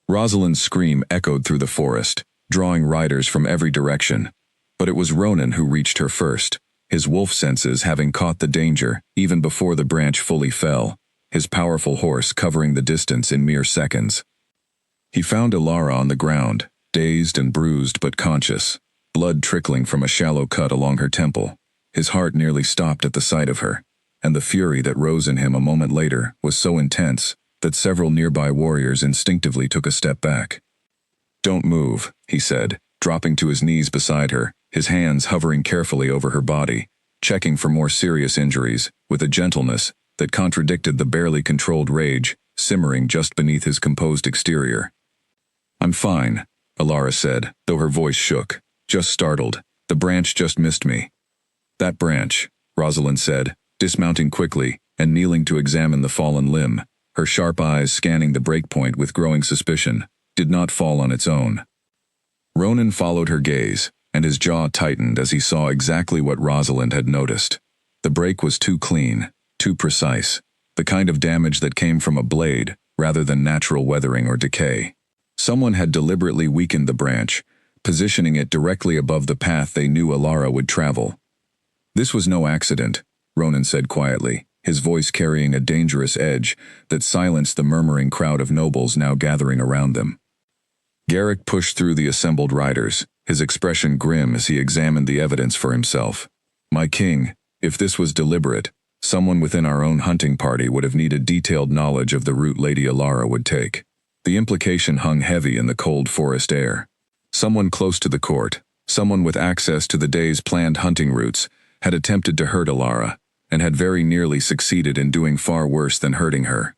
Rosalind's scream echoed through the forest, drawing riders from every direction, but it was Ronan who reached her first, his wolf senses having caught the danger even before the branch fully fell, his powerful horse covering the distance in mere seconds. He found Alara on the ground, dazed and bruised but conscious, blood trickling from a shallow cut along her temple. His heart nearly stopped at the sight of her, and the fury that rose in him a moment later was so intense that several nearby warriors instinctively took a step back. "Don't move," he said, dropping to his knees beside her, his hands hovering carefully over her body, checking for more serious injuries, with a gentleness that contradicted the barely controlled rage simmering just beneath his composed exterior. "I'm fine," Alara said, though her voice shook. "Just startled. The branch just missed me." "That branch," Rosalind said, dismounting quickly and kneeling to examine the fallen limb, her sharp eyes scanning the breakpoint with growing suspicion, "did not fall on its own." Ronan followed her gaze, and his jaw tightened as he saw exactly what Rosalind had noticed. The break was too clean, too precise, the kind of damage that came from a blade rather than natural weathering or decay. Someone had deliberately weakened the branch, positioning it directly above the path they knew Alara would travel. "This was no accident," Ronan said quietly, his voice carrying a dangerous edge that silenced the murmuring crowd of nobles now gathering around them. Garrick pushed through the assembled riders, his expression grim as he examined the evidence for himself. "My king, if this was deliberate, someone within our own hunting party would have needed detailed knowledge of the route Lady Alara would take." The implication hung heavy in the cold forest air. Someone close to the court, someone with access to the day's planned hunting routes, had attempted to hurt Alara, and had very nearly succeeded in doing far worse than hurting her.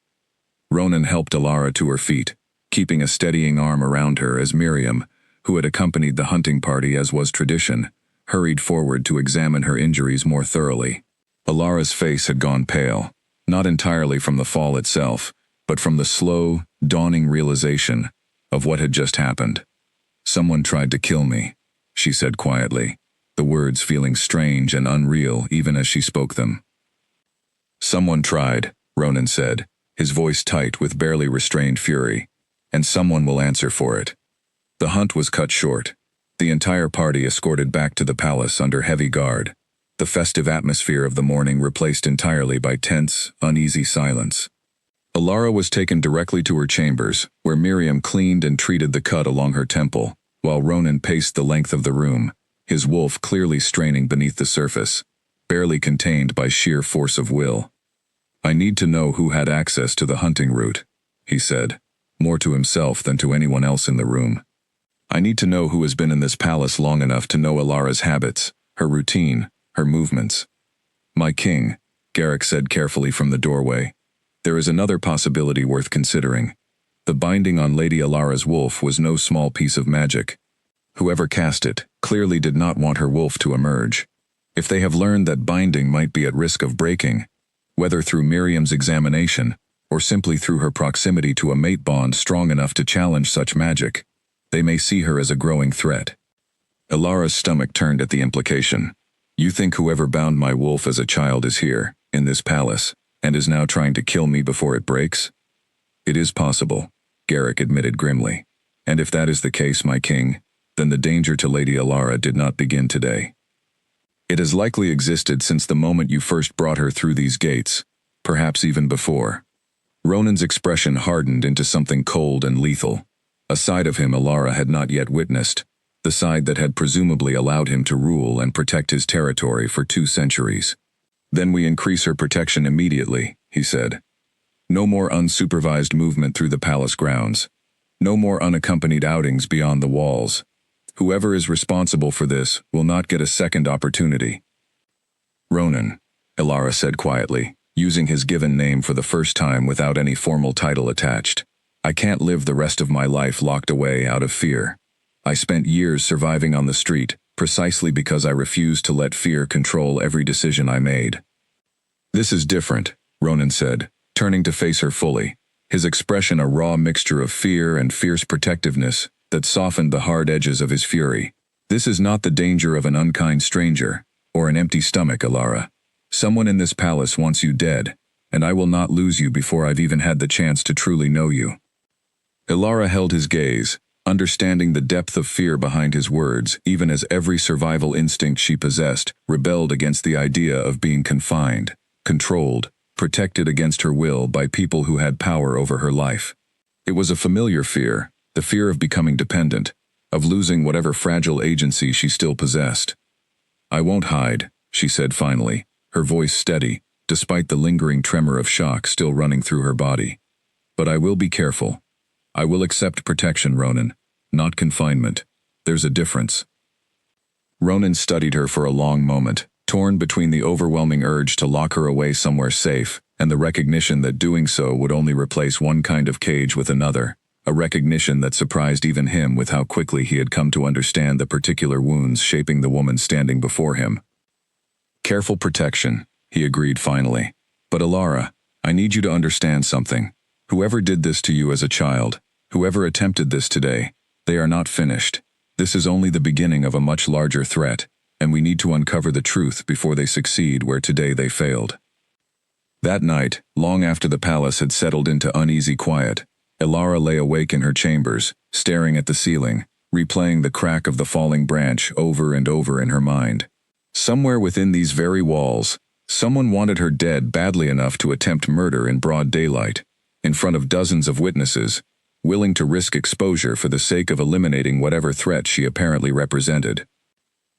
Ronan helped Alara to her feet, keeping a steadying arm around her as Miriam, who had accompanied the hunting party as was tradition, hurried forward to examine her injuries more thoroughly. Alara's face had gone pale, not entirely from the fall itself, but from the slow, dawning realization of what had just happened. "Someone tried to kill me," she said quietly, the words feeling strange and unreal even as she spoke them. "Someone tried," Ronan said, his voice tight with barely restrained fury, "and someone will answer for it." The hunt was cut short, the entire party escorted back to the palace under heavy guard, the festive atmosphere of the morning replaced entirely by tense, uneasy silence. Alara was taken directly to her chambers, where Miriam cleaned and treated the cut along her temple, while Ronan paced the length of the room, his wolf clearly straining beneath the surface, barely contained by sheer force of will. "I need to know who had access to the hunting route," he said, more to himself than to anyone else in the room. "I need to know who has been in this palace long enough to know Alara's habits, her routine, her movements." "My king," Garrick said carefully from the doorway, "there is another possibility worth considering. The binding on Lady Alara's wolf was no small piece of magic. Whoever cast it clearly did not want her wolf to emerge. If they have learned that binding might be at risk of breaking, whether through Miriam's examination or simply through her proximity to a mate bond strong enough to challenge such magic, they may see her as a growing threat. Ilara's stomach turned at the implication. You think whoever bound my wolf as a child is here, in this palace, and is now trying to kill me before it breaks? It is possible, Garrick admitted grimly. And if that is the case, my king, then the danger to Lady Ilara did not begin today. It has likely existed since the moment you first brought her through these gates, perhaps even before. Ronan's expression hardened into something cold and lethal. A side of him Ilara had not yet witnessed, the side that had presumably allowed him to rule and protect his territory for 2 centuries. Then we increase her protection immediately, he said. No more unsupervised movement through the palace grounds. No more unaccompanied outings beyond the walls. Whoever is responsible for this will not get a second opportunity. Ronan, Ilara said quietly, using his given name for the first time without any formal title attached. I can't live the rest of my life locked away out of fear. I spent years surviving on the street, precisely because I refused to let fear control every decision I made. This is different, Ronan said, turning to face her fully, his expression a raw mixture of fear and fierce protectiveness that softened the hard edges of his fury. This is not the danger of an unkind stranger, or an empty stomach, Ilara. Someone in this palace wants you dead, and I will not lose you before I've even had the chance to truly know you. Ilara held his gaze, understanding the depth of fear behind his words, even as every survival instinct she possessed rebelled against the idea of being confined, controlled, protected against her will by people who had power over her life. It was a familiar fear, the fear of becoming dependent, of losing whatever fragile agency she still possessed. I won't hide, she said finally, her voice steady, despite the lingering tremor of shock still running through her body. But I will be careful. I will accept protection, Ronan, not confinement. There's a difference. Ronan studied her for a long moment, torn between the overwhelming urge to lock her away somewhere safe and the recognition that doing so would only replace one kind of cage with another, a recognition that surprised even him with how quickly he had come to understand the particular wounds shaping the woman standing before him. Careful protection, he agreed finally. But Ilara, I need you to understand something. Whoever did this to you as a child, whoever attempted this today, they are not finished. This is only the beginning of a much larger threat, and we need to uncover the truth before they succeed where today they failed. That night, long after the palace had settled into uneasy quiet, Ilara lay awake in her chambers, staring at the ceiling, replaying the crack of the falling branch over and over in her mind. Somewhere within these very walls, someone wanted her dead badly enough to attempt murder in broad daylight, in front of dozens of witnesses, willing to risk exposure for the sake of eliminating whatever threat she apparently represented.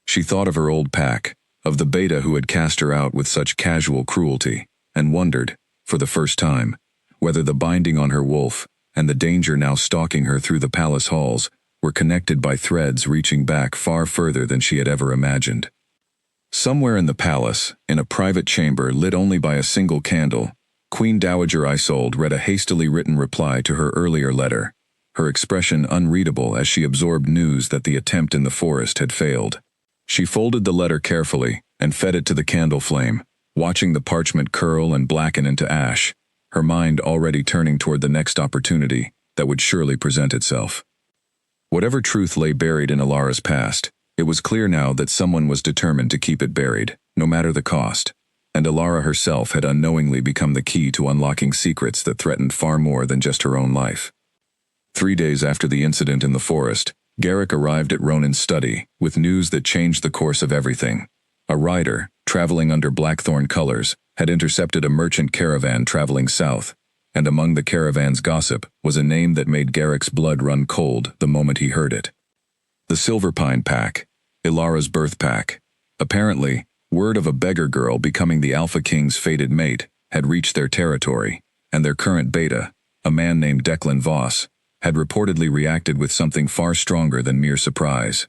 She thought of her old pack, of the beta who had cast her out with such casual cruelty, and wondered, for the first time, whether the binding on her wolf and the danger now stalking her through the palace halls were connected by threads reaching back far further than she had ever imagined. Somewhere in the palace, in a private chamber lit only by a single candle, Queen Dowager Isolde read a hastily written reply to her earlier letter, her expression unreadable as she absorbed news that the attempt in the forest had failed. She folded the letter carefully and fed it to the candle flame, watching the parchment curl and blacken into ash, her mind already turning toward the next opportunity that would surely present itself. Whatever truth lay buried in Ilara's past, it was clear now that someone was determined to keep it buried, no matter the cost. And Ilara herself had unknowingly become the key to unlocking secrets that threatened far more than just her own life. 3 days after the incident in the forest, Garrick arrived at Ronan's study with news that changed the course of everything. A rider, traveling under blackthorn colors, had intercepted a merchant caravan traveling south, and among the caravan's gossip was a name that made Garrick's blood run cold the moment he heard it. The Silverpine Pack, Ilara's birth pack. Apparently, word of a beggar girl becoming the Alpha King's fated mate had reached their territory, and their current beta, a man named Declan Voss, had reportedly reacted with something far stronger than mere surprise.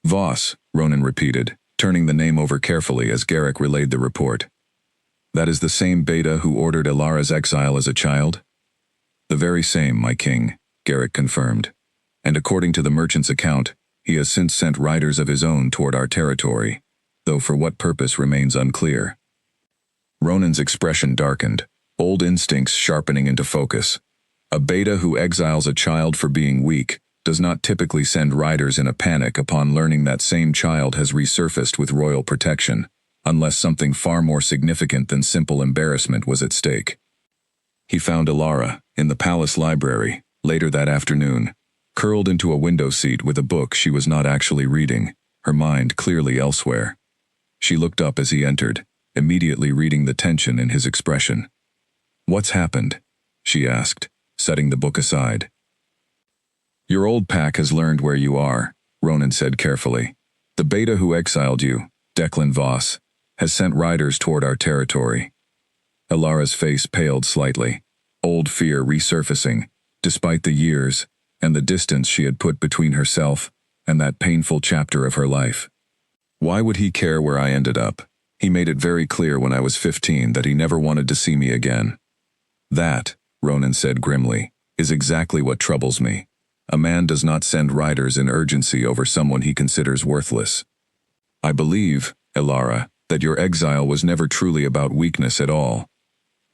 Voss, Ronan repeated, turning the name over carefully as Garrick relayed the report. That is the same beta who ordered Ilara's exile as a child? The very same, my king, Garrick confirmed. And according to the merchant's account, he has since sent riders of his own toward our territory, though for what purpose remains unclear. Ronan's expression darkened, old instincts sharpening into focus. A beta who exiles a child for being weak, does not typically send riders in a panic upon learning that same child has resurfaced with royal protection, unless something far more significant than simple embarrassment was at stake. He found Alara, in the palace library, later that afternoon, curled into a window seat with a book she was not actually reading, her mind clearly elsewhere. She looked up as he entered, immediately reading the tension in his expression. "What's happened?" she asked, setting the book aside. "Your old pack has learned where you are," Ronan said carefully. "The beta who exiled you, Declan Voss, has sent riders toward our territory." Alara's face paled slightly, old fear resurfacing, despite the years and the distance she had put between herself and that painful chapter of her life. "Why would he care where I ended up? He made it very clear when I was 15 that he never wanted to see me again." "That," Ronan said grimly, "is exactly what troubles me. A man does not send riders in urgency over someone he considers worthless. I believe, Alara, that your exile was never truly about weakness at all."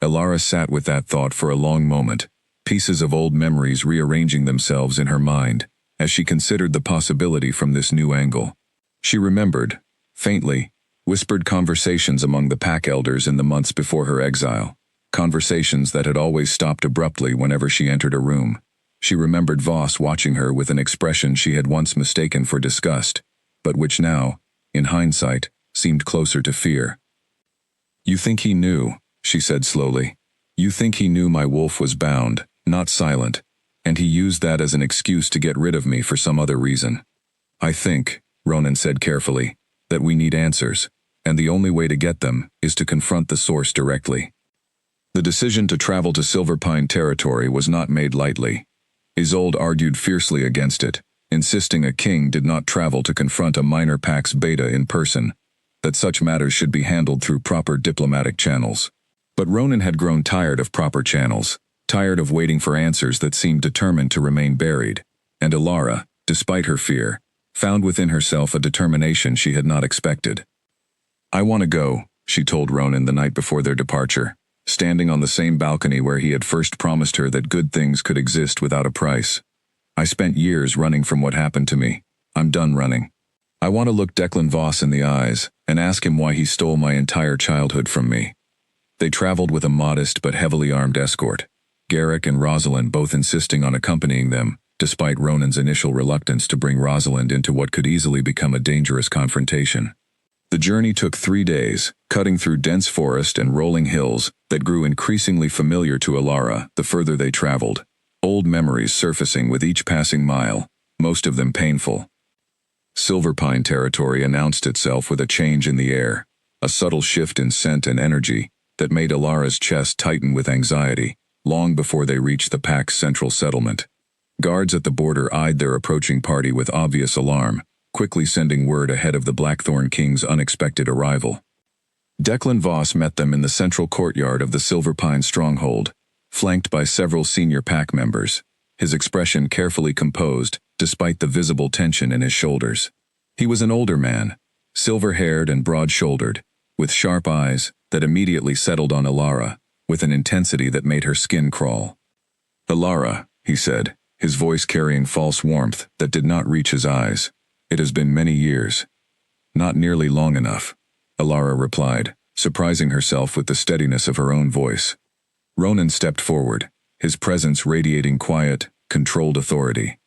Alara sat with that thought for a long moment, pieces of old memories rearranging themselves in her mind, as she considered the possibility from this new angle. She remembered, faintly, whispered conversations among the pack elders in the months before her exile, conversations that had always stopped abruptly whenever she entered a room. She remembered Voss watching her with an expression she had once mistaken for disgust, but which now, in hindsight, seemed closer to fear. "You think he knew," she said slowly. "You think he knew my wolf was bound, not silent, and he used that as an excuse to get rid of me for some other reason." "I think," Ronan said carefully, "that we need answers, and the only way to get them is to confront the source directly." The decision to travel to Silverpine territory was not made lightly. Isolde argued fiercely against it, insisting a king did not travel to confront a minor pax beta in person, that such matters should be handled through proper diplomatic channels. But Ronan had grown tired of proper channels, tired of waiting for answers that seemed determined to remain buried, and Alara, despite her fear, found within herself a determination she had not expected. "I want to go," she told Ronan the night before their departure, standing on the same balcony where he had first promised her that good things could exist without a price. "I spent years running from what happened to me. I'm done running. I want to look Declan Voss in the eyes and ask him why he stole my entire childhood from me." They traveled with a modest but heavily armed escort, Garrick and Rosalind both insisting on accompanying them, despite Ronan's initial reluctance to bring Rosalind into what could easily become a dangerous confrontation. The journey took 3 days, cutting through dense forest and rolling hills that grew increasingly familiar to Alara the further they traveled, old memories surfacing with each passing mile, most of them painful. Silverpine territory announced itself with a change in the air, a subtle shift in scent and energy that made Alara's chest tighten with anxiety, long before they reached the pack's central settlement. Guards at the border eyed their approaching party with obvious alarm, quickly sending word ahead of the Blackthorn King's unexpected arrival. Declan Voss met them in the central courtyard of the Silverpine stronghold, flanked by several senior pack members, his expression carefully composed despite the visible tension in his shoulders. He was an older man, silver-haired and broad-shouldered, with sharp eyes that immediately settled on Alara, with an intensity that made her skin crawl. "Alara," he said, his voice carrying false warmth that did not reach his eyes. "It has been many years." "Not nearly long enough," Alara replied, surprising herself with the steadiness of her own voice. Ronan stepped forward, his presence radiating quiet, controlled authority.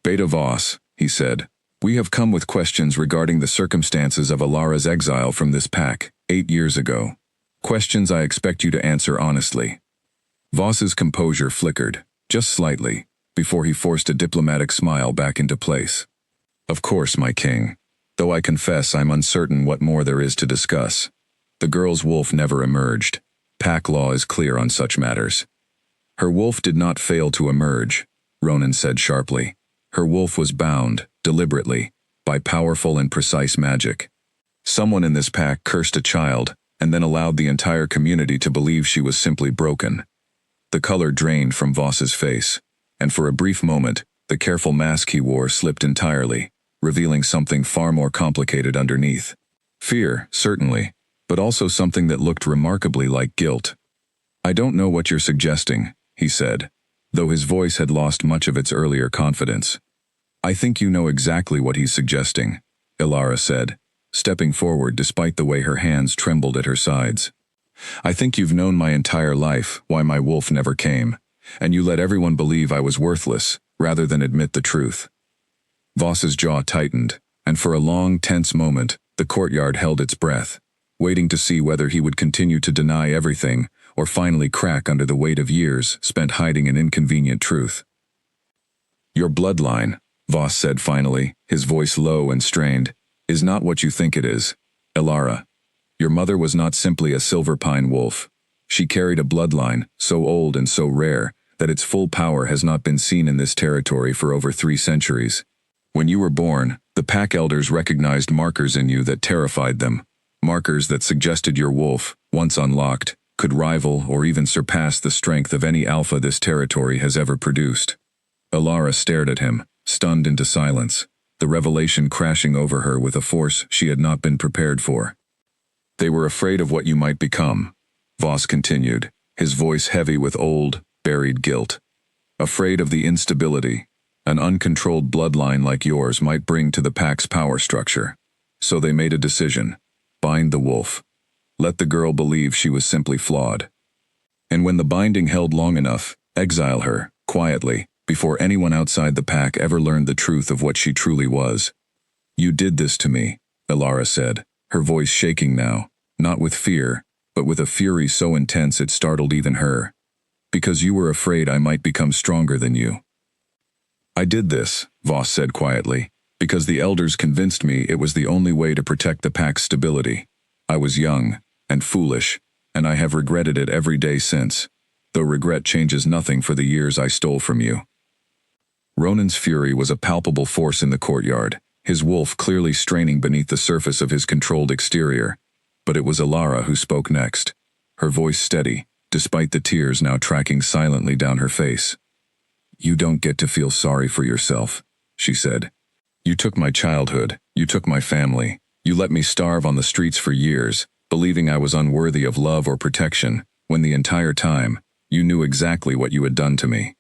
"Beta Voss," he said, "we have come with questions regarding the circumstances of Alara's exile from this pack, 8 years ago. Questions I expect you to answer honestly." Voss's composure flickered, just slightly, before he forced a diplomatic smile back into place. "Of course, my king, though I confess I'm uncertain what more there is to discuss. The girl's wolf never emerged. Pack law is clear on such matters." "Her wolf did not fail to emerge," Ronan said sharply. "Her wolf was bound, deliberately, by powerful and precise magic. Someone in this pack cursed a child, and then allowed the entire community to believe she was simply broken." The color drained from Voss's face, and for a brief moment, the careful mask he wore slipped entirely, revealing something far more complicated underneath. Fear, certainly, but also something that looked remarkably like guilt. "I don't know what you're suggesting," he said, though his voice had lost much of its earlier confidence. I think you know exactly what he's suggesting, Ilara said, stepping forward despite the way her hands trembled at her sides. I think you've known my entire life why my wolf never came, and you let everyone believe I was worthless, rather than admit the truth. Voss's jaw tightened, and for a long, tense moment, the courtyard held its breath, waiting to see whether he would continue to deny everything, or finally crack under the weight of years spent hiding an inconvenient truth. Your bloodline, Voss said finally, his voice low and strained, is not what you think it is, Ilara. Your mother was not simply a silver pine wolf. She carried a bloodline, so old and so rare, that its full power has not been seen in this territory for over 3 centuries. When you were born, the pack elders recognized markers in you that terrified them, markers that suggested your wolf, once unlocked, could rival or even surpass the strength of any alpha this territory has ever produced. Ilara stared at him, stunned into silence, the revelation crashing over her with a force she had not been prepared for. They were afraid of what you might become, Voss continued, his voice heavy with old, buried guilt. Afraid of the instability an uncontrolled bloodline like yours might bring to the pack's power structure. So they made a decision. Bind the wolf. Let the girl believe she was simply flawed. And when the binding held long enough, exile her, quietly, before anyone outside the pack ever learned the truth of what she truly was. You did this to me, Ilara said, her voice shaking now, not with fear, but with a fury so intense it startled even her. Because you were afraid I might become stronger than you. I did this, Voss said quietly, because the elders convinced me it was the only way to protect the pack's stability. I was young and foolish, and I have regretted it every day since, though regret changes nothing for the years I stole from you. Ronan's fury was a palpable force in the courtyard, his wolf clearly straining beneath the surface of his controlled exterior. But it was Ilara who spoke next, her voice steady, despite the tears now tracking silently down her face. You don't get to feel sorry for yourself, she said. You took my childhood, you took my family, you let me starve on the streets for years, believing I was unworthy of love or protection, when the entire time, you knew exactly what you had done to me.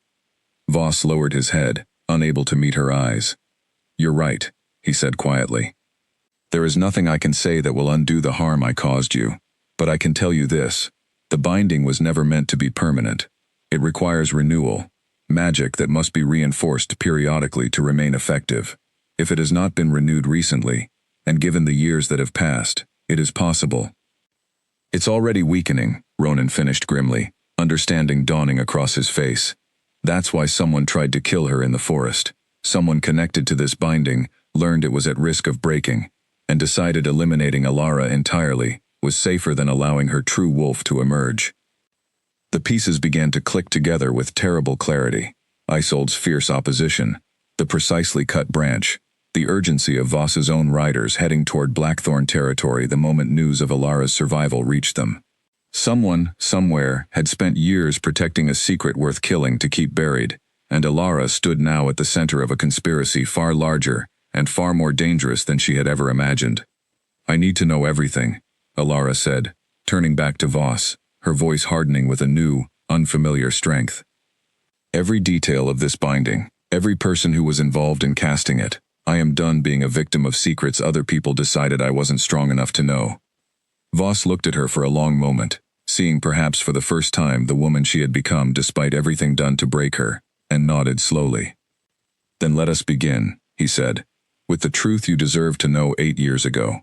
Voss lowered his head, unable to meet her eyes. You're right, he said quietly. There is nothing I can say that will undo the harm I caused you, but I can tell you this, the binding was never meant to be permanent. It requires renewal, magic that must be reinforced periodically to remain effective. If it has not been renewed recently, and given the years that have passed, it is possible. It's already weakening, Ronan finished grimly, understanding dawning across his face. That's why someone tried to kill her in the forest. Someone connected to this binding learned it was at risk of breaking, and decided eliminating Ilara entirely was safer than allowing her true wolf to emerge. The pieces began to click together with terrible clarity. Isolde's fierce opposition, the precisely cut branch, the urgency of Voss's own riders heading toward Blackthorn territory the moment news of Ilara's survival reached them. Someone, somewhere, had spent years protecting a secret worth killing to keep buried, and Ilara stood now at the center of a conspiracy far larger and far more dangerous than she had ever imagined. I need to know everything, Ilara said, turning back to Voss, her voice hardening with a new, unfamiliar strength. Every detail of this binding, every person who was involved in casting it. I am done being a victim of secrets other people decided I wasn't strong enough to know. Voss looked at her for a long moment, seeing perhaps for the first time the woman she had become despite everything done to break her, and nodded slowly. Then let us begin, he said, with the truth you deserved to know 8 years ago.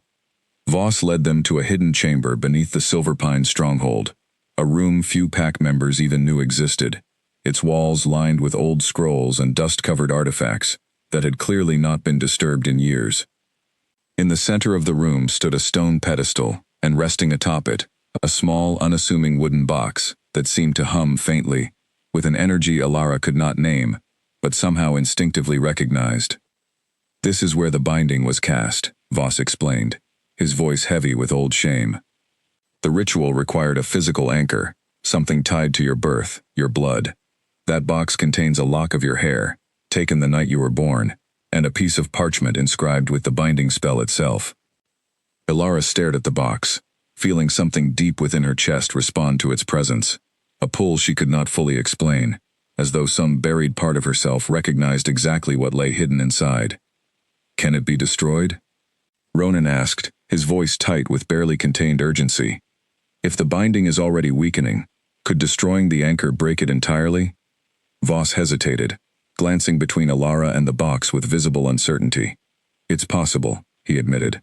Voss led them to a hidden chamber beneath the Silver Pine stronghold, a room few pack members even knew existed, its walls lined with old scrolls and dust-covered artifacts that had clearly not been disturbed in years. In the center of the room stood a stone pedestal, and resting atop it, a small, unassuming wooden box that seemed to hum faintly, with an energy Ilara could not name, but somehow instinctively recognized. This is where the binding was cast, Voss explained, his voice heavy with old shame. The ritual required a physical anchor, something tied to your birth, your blood. That box contains a lock of your hair, taken the night you were born, and a piece of parchment inscribed with the binding spell itself. Ilara stared at the box, feeling something deep within her chest respond to its presence, a pull she could not fully explain, as though some buried part of herself recognized exactly what lay hidden inside. "Can it be destroyed?" Ronan asked, his voice tight with barely contained urgency. "If the binding is already weakening, could destroying the anchor break it entirely?" Voss hesitated, glancing between Alara and the box with visible uncertainty. "It's possible," he admitted.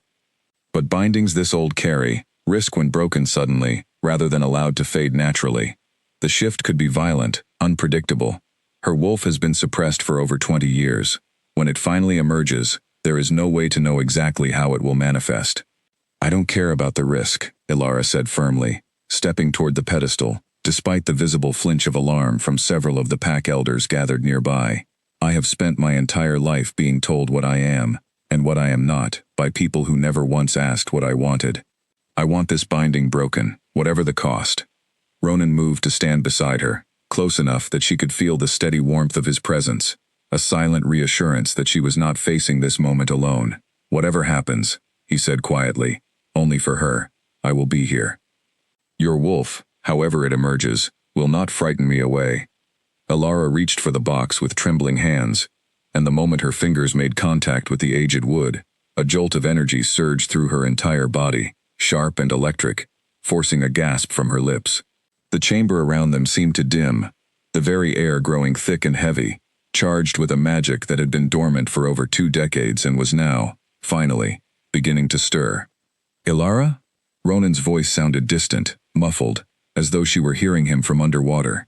"But bindings this old carry risk when broken suddenly, rather than allowed to fade naturally. The shift could be violent, unpredictable. Her wolf has been suppressed for over 20 years. When it finally emerges, there is no way to know exactly how it will manifest." "I don't care about the risk," Alara said firmly, stepping toward the pedestal, despite the visible flinch of alarm from several of the pack elders gathered nearby. "I have spent my entire life being told what I am, and what I am not, by people who never once asked what I wanted. I want this binding broken, whatever the cost." Ronan moved to stand beside her, close enough that she could feel the steady warmth of his presence, a silent reassurance that she was not facing this moment alone. "Whatever happens," he said quietly, "only for her, I will be here. Your wolf, however it emerges, will not frighten me away." Alara reached for the box with trembling hands, and the moment her fingers made contact with the aged wood, a jolt of energy surged through her entire body, sharp and electric, forcing a gasp from her lips. The chamber around them seemed to dim, the very air growing thick and heavy, charged with a magic that had been dormant for over 2 decades and was now, finally, beginning to stir. "Ilara?" Ronan's voice sounded distant, muffled, as though she were hearing him from underwater.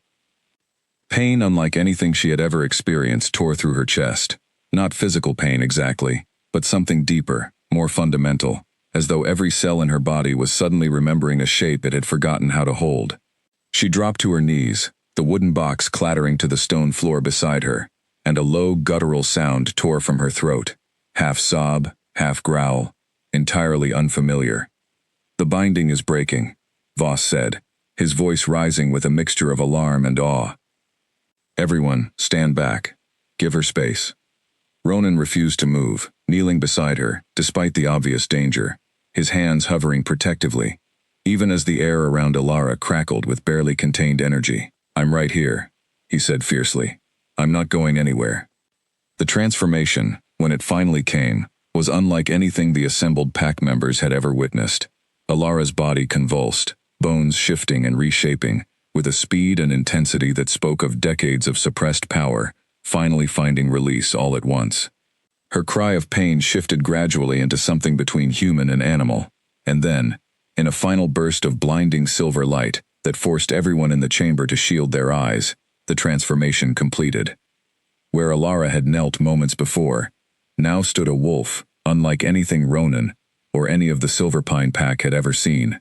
Pain unlike anything she had ever experienced tore through her chest. Not physical pain exactly, but something deeper, more fundamental, as though every cell in her body was suddenly remembering a shape it had forgotten how to hold. She dropped to her knees, the wooden box clattering to the stone floor beside her, and a low guttural sound tore from her throat, half sob, half growl, entirely unfamiliar. "The binding is breaking," Voss said, his voice rising with a mixture of alarm and awe. "Everyone, stand back. Give her space." Ronan refused to move, kneeling beside her, despite the obvious danger, his hands hovering protectively, even as the air around Alara crackled with barely contained energy. "I'm right here," he said fiercely. "I'm not going anywhere." The transformation, when it finally came, was unlike anything the assembled pack members had ever witnessed. Alara's body convulsed, bones shifting and reshaping, with a speed and intensity that spoke of decades of suppressed power, finally finding release all at once. Her cry of pain shifted gradually into something between human and animal, and then, in a final burst of blinding silver light that forced everyone in the chamber to shield their eyes, the transformation completed. Where Alara had knelt moments before, now stood a wolf, unlike anything Ronan or any of the Silverpine pack had ever seen.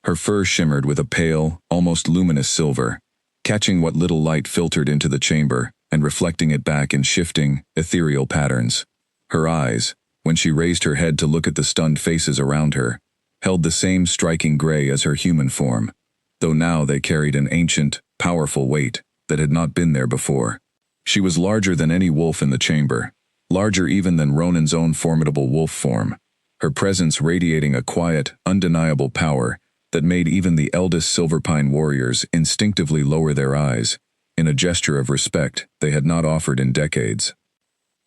Her fur shimmered with a pale, almost luminous silver, catching what little light filtered into the chamber and reflecting it back in shifting, ethereal patterns. Her eyes, when she raised her head to look at the stunned faces around her, held the same striking gray as her human form, though now they carried an ancient, powerful weight that had not been there before. She was larger than any wolf in the chamber, larger even than Ronan's own formidable wolf form, her presence radiating a quiet, undeniable power that made even the eldest Silverpine warriors instinctively lower their eyes, in a gesture of respect they had not offered in decades.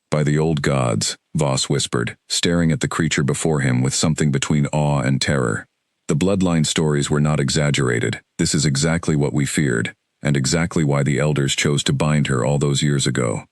"By the old gods," Voss whispered, staring at the creature before him with something between awe and terror. "The bloodline stories were not exaggerated. This is exactly what we feared, and exactly why the elders chose to bind her all those years ago."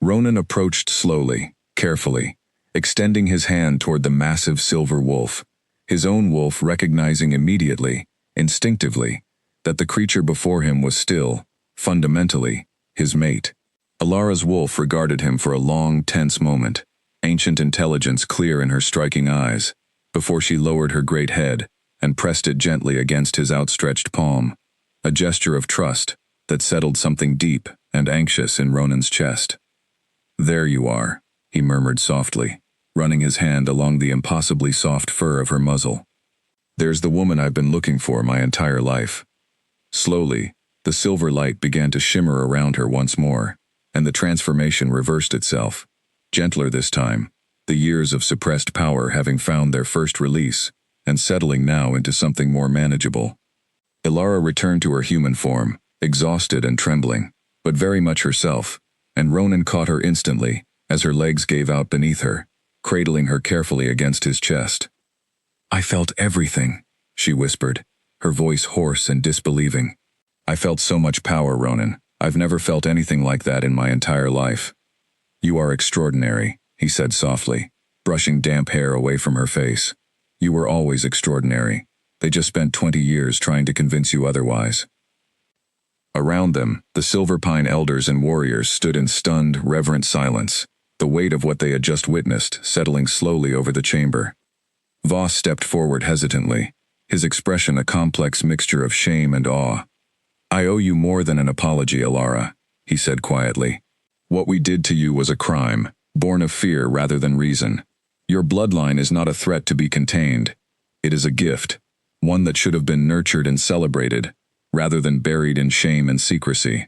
Ronan approached slowly, carefully, extending his hand toward the massive silver wolf, his own wolf recognizing immediately, instinctively, that the creature before him was still, fundamentally, his mate. Alara's wolf regarded him for a long, tense moment, ancient intelligence clear in her striking eyes, before she lowered her great head and pressed it gently against his outstretched palm, a gesture of trust that settled something deep and anxious in Ronan's chest. "There you are," he murmured softly, running his hand along the impossibly soft fur of her muzzle. "There's the woman I've been looking for my entire life." Slowly, the silver light began to shimmer around her once more, and the transformation reversed itself, gentler this time, the years of suppressed power having found their first release, and settling now into something more manageable. Alara returned to her human form, exhausted and trembling, but very much herself, and Ronan caught her instantly, as her legs gave out beneath her, cradling her carefully against his chest. "I felt everything," she whispered, her voice hoarse and disbelieving. "I felt so much power, Ronan. I've never felt anything like that in my entire life." "You are extraordinary," he said softly, brushing damp hair away from her face. "You were always extraordinary. They just spent 20 years trying to convince you otherwise." Around them, the Silverpine elders and warriors stood in stunned, reverent silence, the weight of what they had just witnessed settling slowly over the chamber. Voss stepped forward hesitantly, his expression a complex mixture of shame and awe. "I owe you more than an apology, Alara," he said quietly. "What we did to you was a crime, born of fear rather than reason. Your bloodline is not a threat to be contained. It is a gift, one that should have been nurtured and celebrated, rather than buried in shame and secrecy."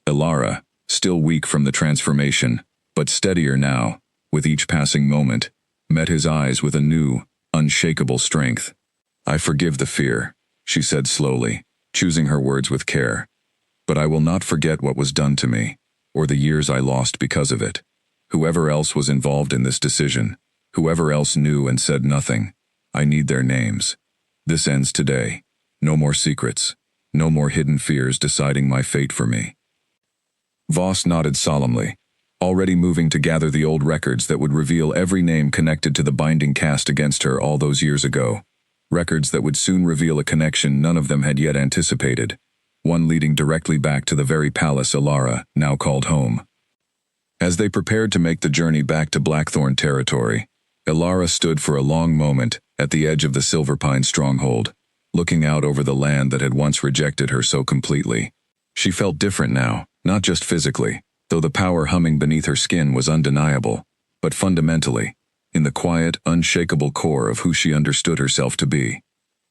Alara, still weak from the transformation, but steadier now, with each passing moment, met his eyes with a new, unshakable strength. "I forgive the fear," she said slowly, choosing her words with care. "But I will not forget what was done to me, or the years I lost because of it. Whoever else was involved in this decision, whoever else knew and said nothing, I need their names. This ends today. No more secrets. No more hidden fears deciding my fate for me." Voss nodded solemnly, already moving to gather the old records that would reveal every name connected to the binding cast against her all those years ago. Records that would soon reveal a connection none of them had yet anticipated, one leading directly back to the very palace Alara now called home. As they prepared to make the journey back to Blackthorn territory, Alara stood for a long moment at the edge of the Silverpine stronghold, looking out over the land that had once rejected her so completely. She felt different now, not just physically, though the power humming beneath her skin was undeniable, but fundamentally, in the quiet, unshakable core of who she understood herself to be.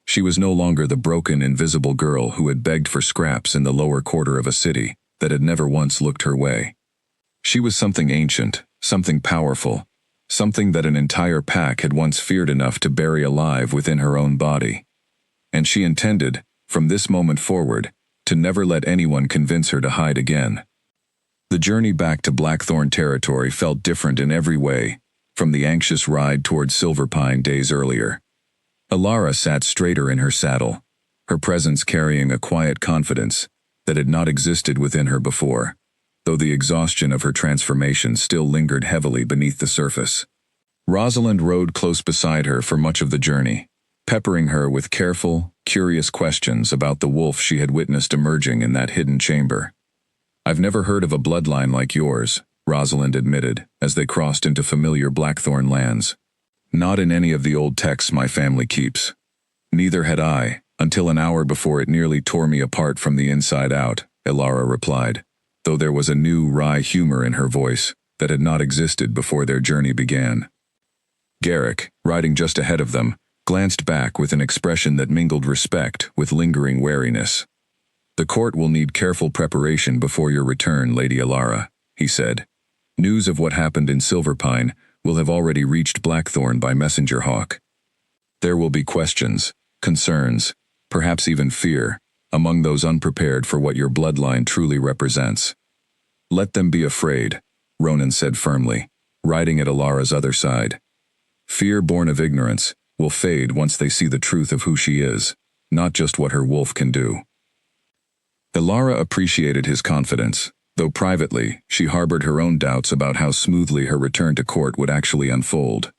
She was no longer the broken, invisible girl who had begged for scraps in the lower quarter of a city that had never once looked her way. She was something ancient, something powerful, something that an entire pack had once feared enough to bury alive within her own body. And she intended, from this moment forward, to never let anyone convince her to hide again. The journey back to Blackthorn territory felt different in every way, from the anxious ride toward Silverpine days earlier. Alara sat straighter in her saddle, her presence carrying a quiet confidence that had not existed within her before, though the exhaustion of her transformation still lingered heavily beneath the surface. Rosalind rode close beside her for much of the journey, peppering her with careful, curious questions about the wolf she had witnessed emerging in that hidden chamber. "I've never heard of a bloodline like yours," Rosalind admitted, as they crossed into familiar Blackthorn lands. "Not in any of the old texts my family keeps." "Neither had I, until an hour before it nearly tore me apart from the inside out," Alara replied, though there was a new, wry humor in her voice that had not existed before their journey began. Garrick, riding just ahead of them, glanced back with an expression that mingled respect with lingering wariness. "The court will need careful preparation before your return, Lady Alara," he said. "News of what happened in Silverpine will have already reached Blackthorn by messenger hawk. There will be questions, concerns, perhaps even fear, among those unprepared for what your bloodline truly represents." "Let them be afraid," Ronan said firmly, riding at Alara's other side. "Fear born of ignorance will fade once they see the truth of who she is, not just what her wolf can do." Alara appreciated his confidence, though privately she harbored her own doubts about how smoothly her return to court would actually unfold.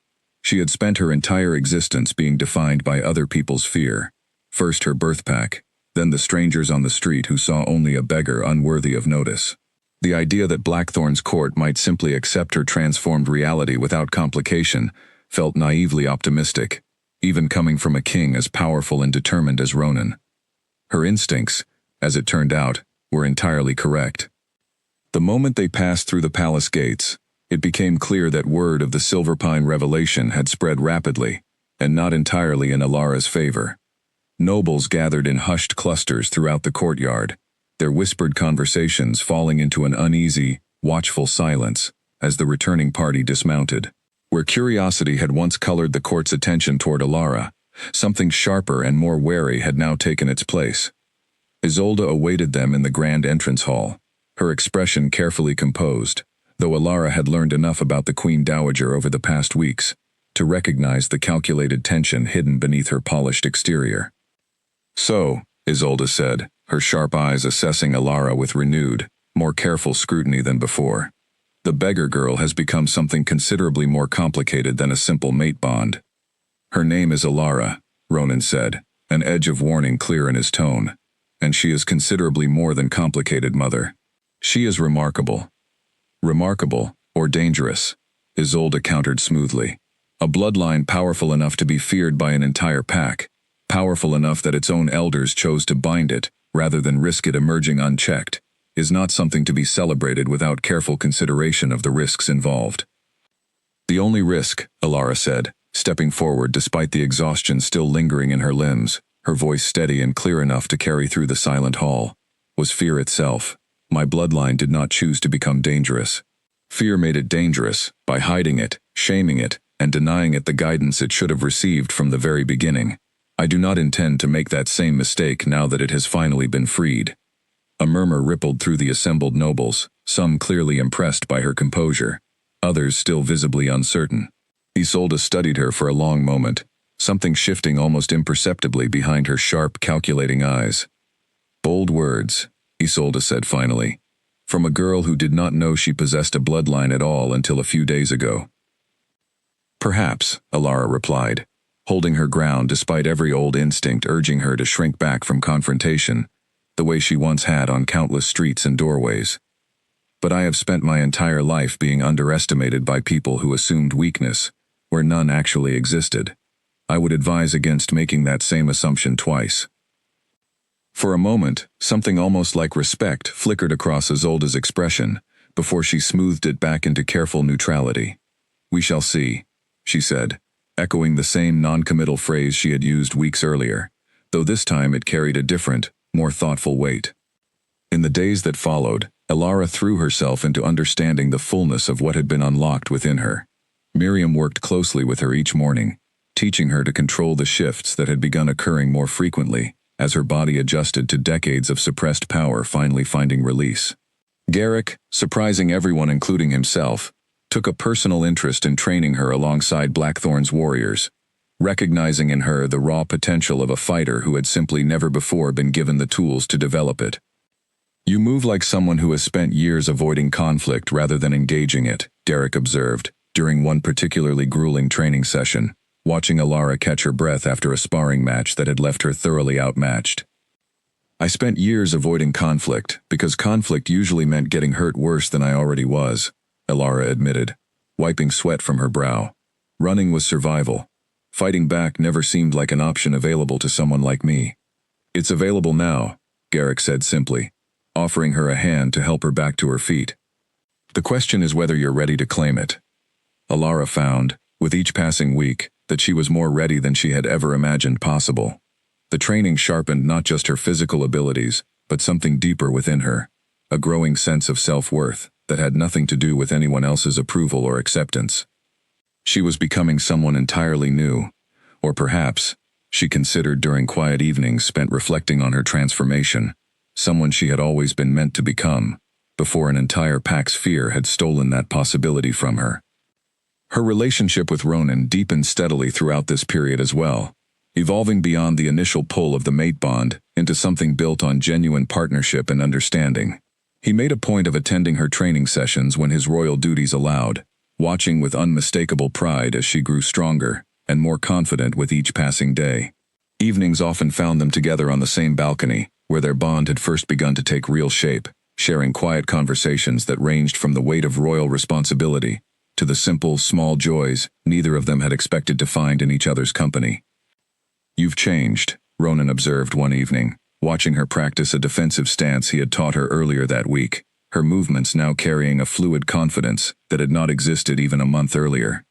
She had spent her entire existence being defined by other people's fear, first her birth pack, then the strangers on the street who saw only a beggar unworthy of notice. The idea that Blackthorn's court might simply accept her transformed reality without complication felt naively optimistic, even coming from a king as powerful and determined as Ronan. Her instincts, as it turned out, were entirely correct. The moment they passed through the palace gates, it became clear that word of the Silverpine revelation had spread rapidly, and not entirely in Alara's favor. Nobles gathered in hushed clusters throughout the courtyard, their whispered conversations falling into an uneasy, watchful silence as the returning party dismounted. Where curiosity had once colored the court's attention toward Alara, something sharper and more wary had now taken its place. Isolde awaited them in the grand entrance hall, her expression carefully composed, though Alara had learned enough about the Queen Dowager over the past weeks to recognize the calculated tension hidden beneath her polished exterior. "So," Isolde said, her sharp eyes assessing Alara with renewed, more careful scrutiny than before. "The beggar girl has become something considerably more complicated than a simple mate bond." "Her name is Alara," Ronan said, an edge of warning clear in his tone. "And she is considerably more than complicated, Mother. She is remarkable." "Remarkable, or dangerous," Isolde countered smoothly. "A bloodline powerful enough to be feared by an entire pack, powerful enough that its own elders chose to bind it, rather than risk it emerging unchecked, is not something to be celebrated without careful consideration of the risks involved." "The only risk," Alara said, stepping forward despite the exhaustion still lingering in her limbs, her voice steady and clear enough to carry through the silent hall, "was fear itself. My bloodline did not choose to become dangerous. Fear made it dangerous, by hiding it, shaming it, and denying it the guidance it should have received from the very beginning. I do not intend to make that same mistake now that it has finally been freed." A murmur rippled through the assembled nobles, some clearly impressed by her composure, others still visibly uncertain. Isolde studied her for a long moment, something shifting almost imperceptibly behind her sharp, calculating eyes. "Bold words," Isolde said finally, "from a girl who did not know she possessed a bloodline at all until a few days ago." "Perhaps," Alara replied, holding her ground despite every old instinct urging her to shrink back from confrontation, the way she once had on countless streets and doorways. "But I have spent my entire life being underestimated by people who assumed weakness, where none actually existed. I would advise against making that same assumption twice." For a moment, something almost like respect flickered across Isolde's expression, before she smoothed it back into careful neutrality. "We shall see," she said, echoing the same non-committal phrase she had used weeks earlier, though this time it carried a different, more thoughtful weight. In the days that followed, Alara threw herself into understanding the fullness of what had been unlocked within her. Miriam worked closely with her each morning, teaching her to control the shifts that had begun occurring more frequently, as her body adjusted to decades of suppressed power finally finding release. Garrick, surprising everyone including himself, took a personal interest in training her alongside Blackthorn's warriors, recognizing in her the raw potential of a fighter who had simply never before been given the tools to develop it. "You move like someone who has spent years avoiding conflict rather than engaging it," Derek observed, during one particularly grueling training session, watching Alara catch her breath after a sparring match that had left her thoroughly outmatched. "I spent years avoiding conflict, because conflict usually meant getting hurt worse than I already was," Alara admitted, wiping sweat from her brow. "Running was survival. Fighting back never seemed like an option available to someone like me." "It's available now," Garrick said simply, offering her a hand to help her back to her feet. "The question is whether you're ready to claim it." Alara found, with each passing week, that she was more ready than she had ever imagined possible. The training sharpened not just her physical abilities, but something deeper within her, a growing sense of self-worth that had nothing to do with anyone else's approval or acceptance. She was becoming someone entirely new, or perhaps, she considered during quiet evenings spent reflecting on her transformation, someone she had always been meant to become, before an entire pack's fear had stolen that possibility from her. Her relationship with Ronan deepened steadily throughout this period as well, evolving beyond the initial pull of the mate bond into something built on genuine partnership and understanding. He made a point of attending her training sessions when his royal duties allowed, watching with unmistakable pride as she grew stronger and more confident with each passing day. Evenings often found them together on the same balcony, where their bond had first begun to take real shape, sharing quiet conversations that ranged from the weight of royal responsibility to the simple, small joys neither of them had expected to find in each other's company. "You've changed," Ronan observed one evening, watching her practice a defensive stance he had taught her earlier that week, her movements now carrying a fluid confidence that had not existed even a month earlier.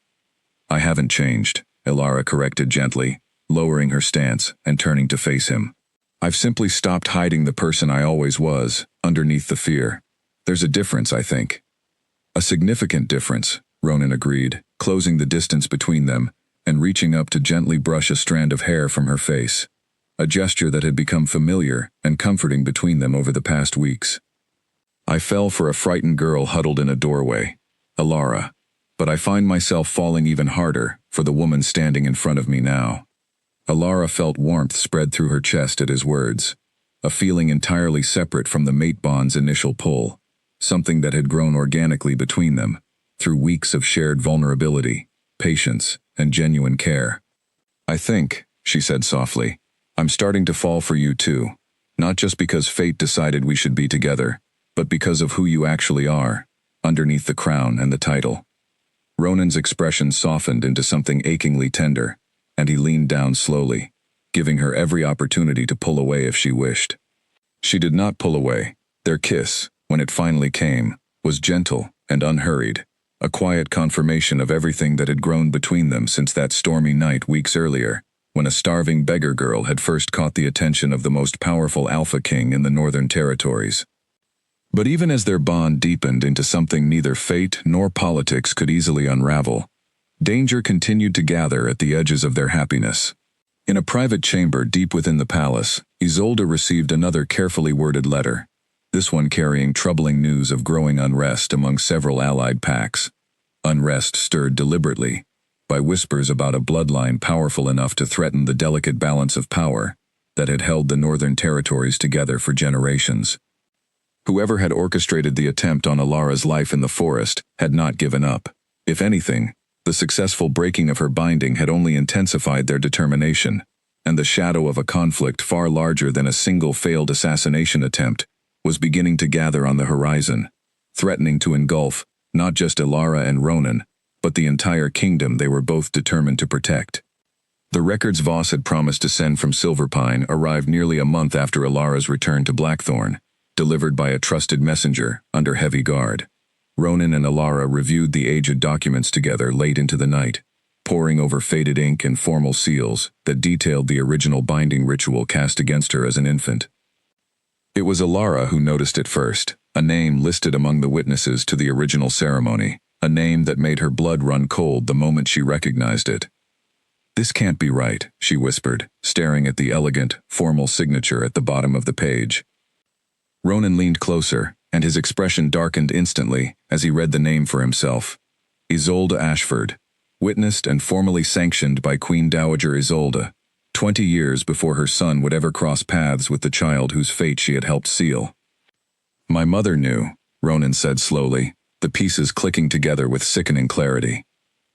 "I haven't changed," Alara corrected gently, lowering her stance and turning to face him. "I've simply stopped hiding the person I always was, underneath the fear. There's a difference, I think." "A significant difference," Ronan agreed, closing the distance between them and reaching up to gently brush a strand of hair from her face, a gesture that had become familiar and comforting between them over the past weeks. I fell for a frightened girl huddled in a doorway, Alara. But I find myself falling even harder for the woman standing in front of me now. Alara felt warmth spread through her chest at his words, a feeling entirely separate from the mate bond's initial pull, something that had grown organically between them, through weeks of shared vulnerability, patience, and genuine care. I think, she said softly, I'm starting to fall for you too, not just because fate decided we should be together, but because of who you actually are, underneath the crown and the title. Ronan's expression softened into something achingly tender, and he leaned down slowly, giving her every opportunity to pull away if she wished. She did not pull away. Their kiss, when it finally came, was gentle and unhurried, a quiet confirmation of everything that had grown between them since that stormy night weeks earlier, when a starving beggar girl had first caught the attention of the most powerful Alpha King in the Northern Territories. But even as their bond deepened into something neither fate nor politics could easily unravel, danger continued to gather at the edges of their happiness. In a private chamber deep within the palace, Isolde received another carefully worded letter, this one carrying troubling news of growing unrest among several allied packs. Unrest stirred deliberately by whispers about a bloodline powerful enough to threaten the delicate balance of power that had held the Northern Territories together for generations. Whoever had orchestrated the attempt on Alara's life in the forest had not given up. If anything, the successful breaking of her binding had only intensified their determination, and the shadow of a conflict far larger than a single failed assassination attempt was beginning to gather on the horizon, threatening to engulf not just Alara and Ronan, but the entire kingdom they were both determined to protect. The records Voss had promised to send from Silverpine arrived nearly a month after Alara's return to Blackthorn, delivered by a trusted messenger under heavy guard. Ronan and Alara reviewed the aged documents together late into the night, poring over faded ink and formal seals that detailed the original binding ritual cast against her as an infant. It was Alara who noticed it first, a name listed among the witnesses to the original ceremony, a name that made her blood run cold the moment she recognized it. "This can't be right," she whispered, staring at the elegant, formal signature at the bottom of the page. Ronan leaned closer, and his expression darkened instantly as he read the name for himself. Isolde Ashford, witnessed and formally sanctioned by Queen Dowager Isolde, 20 years before her son would ever cross paths with the child whose fate she had helped seal. "My mother knew," Ronan said slowly, the pieces clicking together with sickening clarity.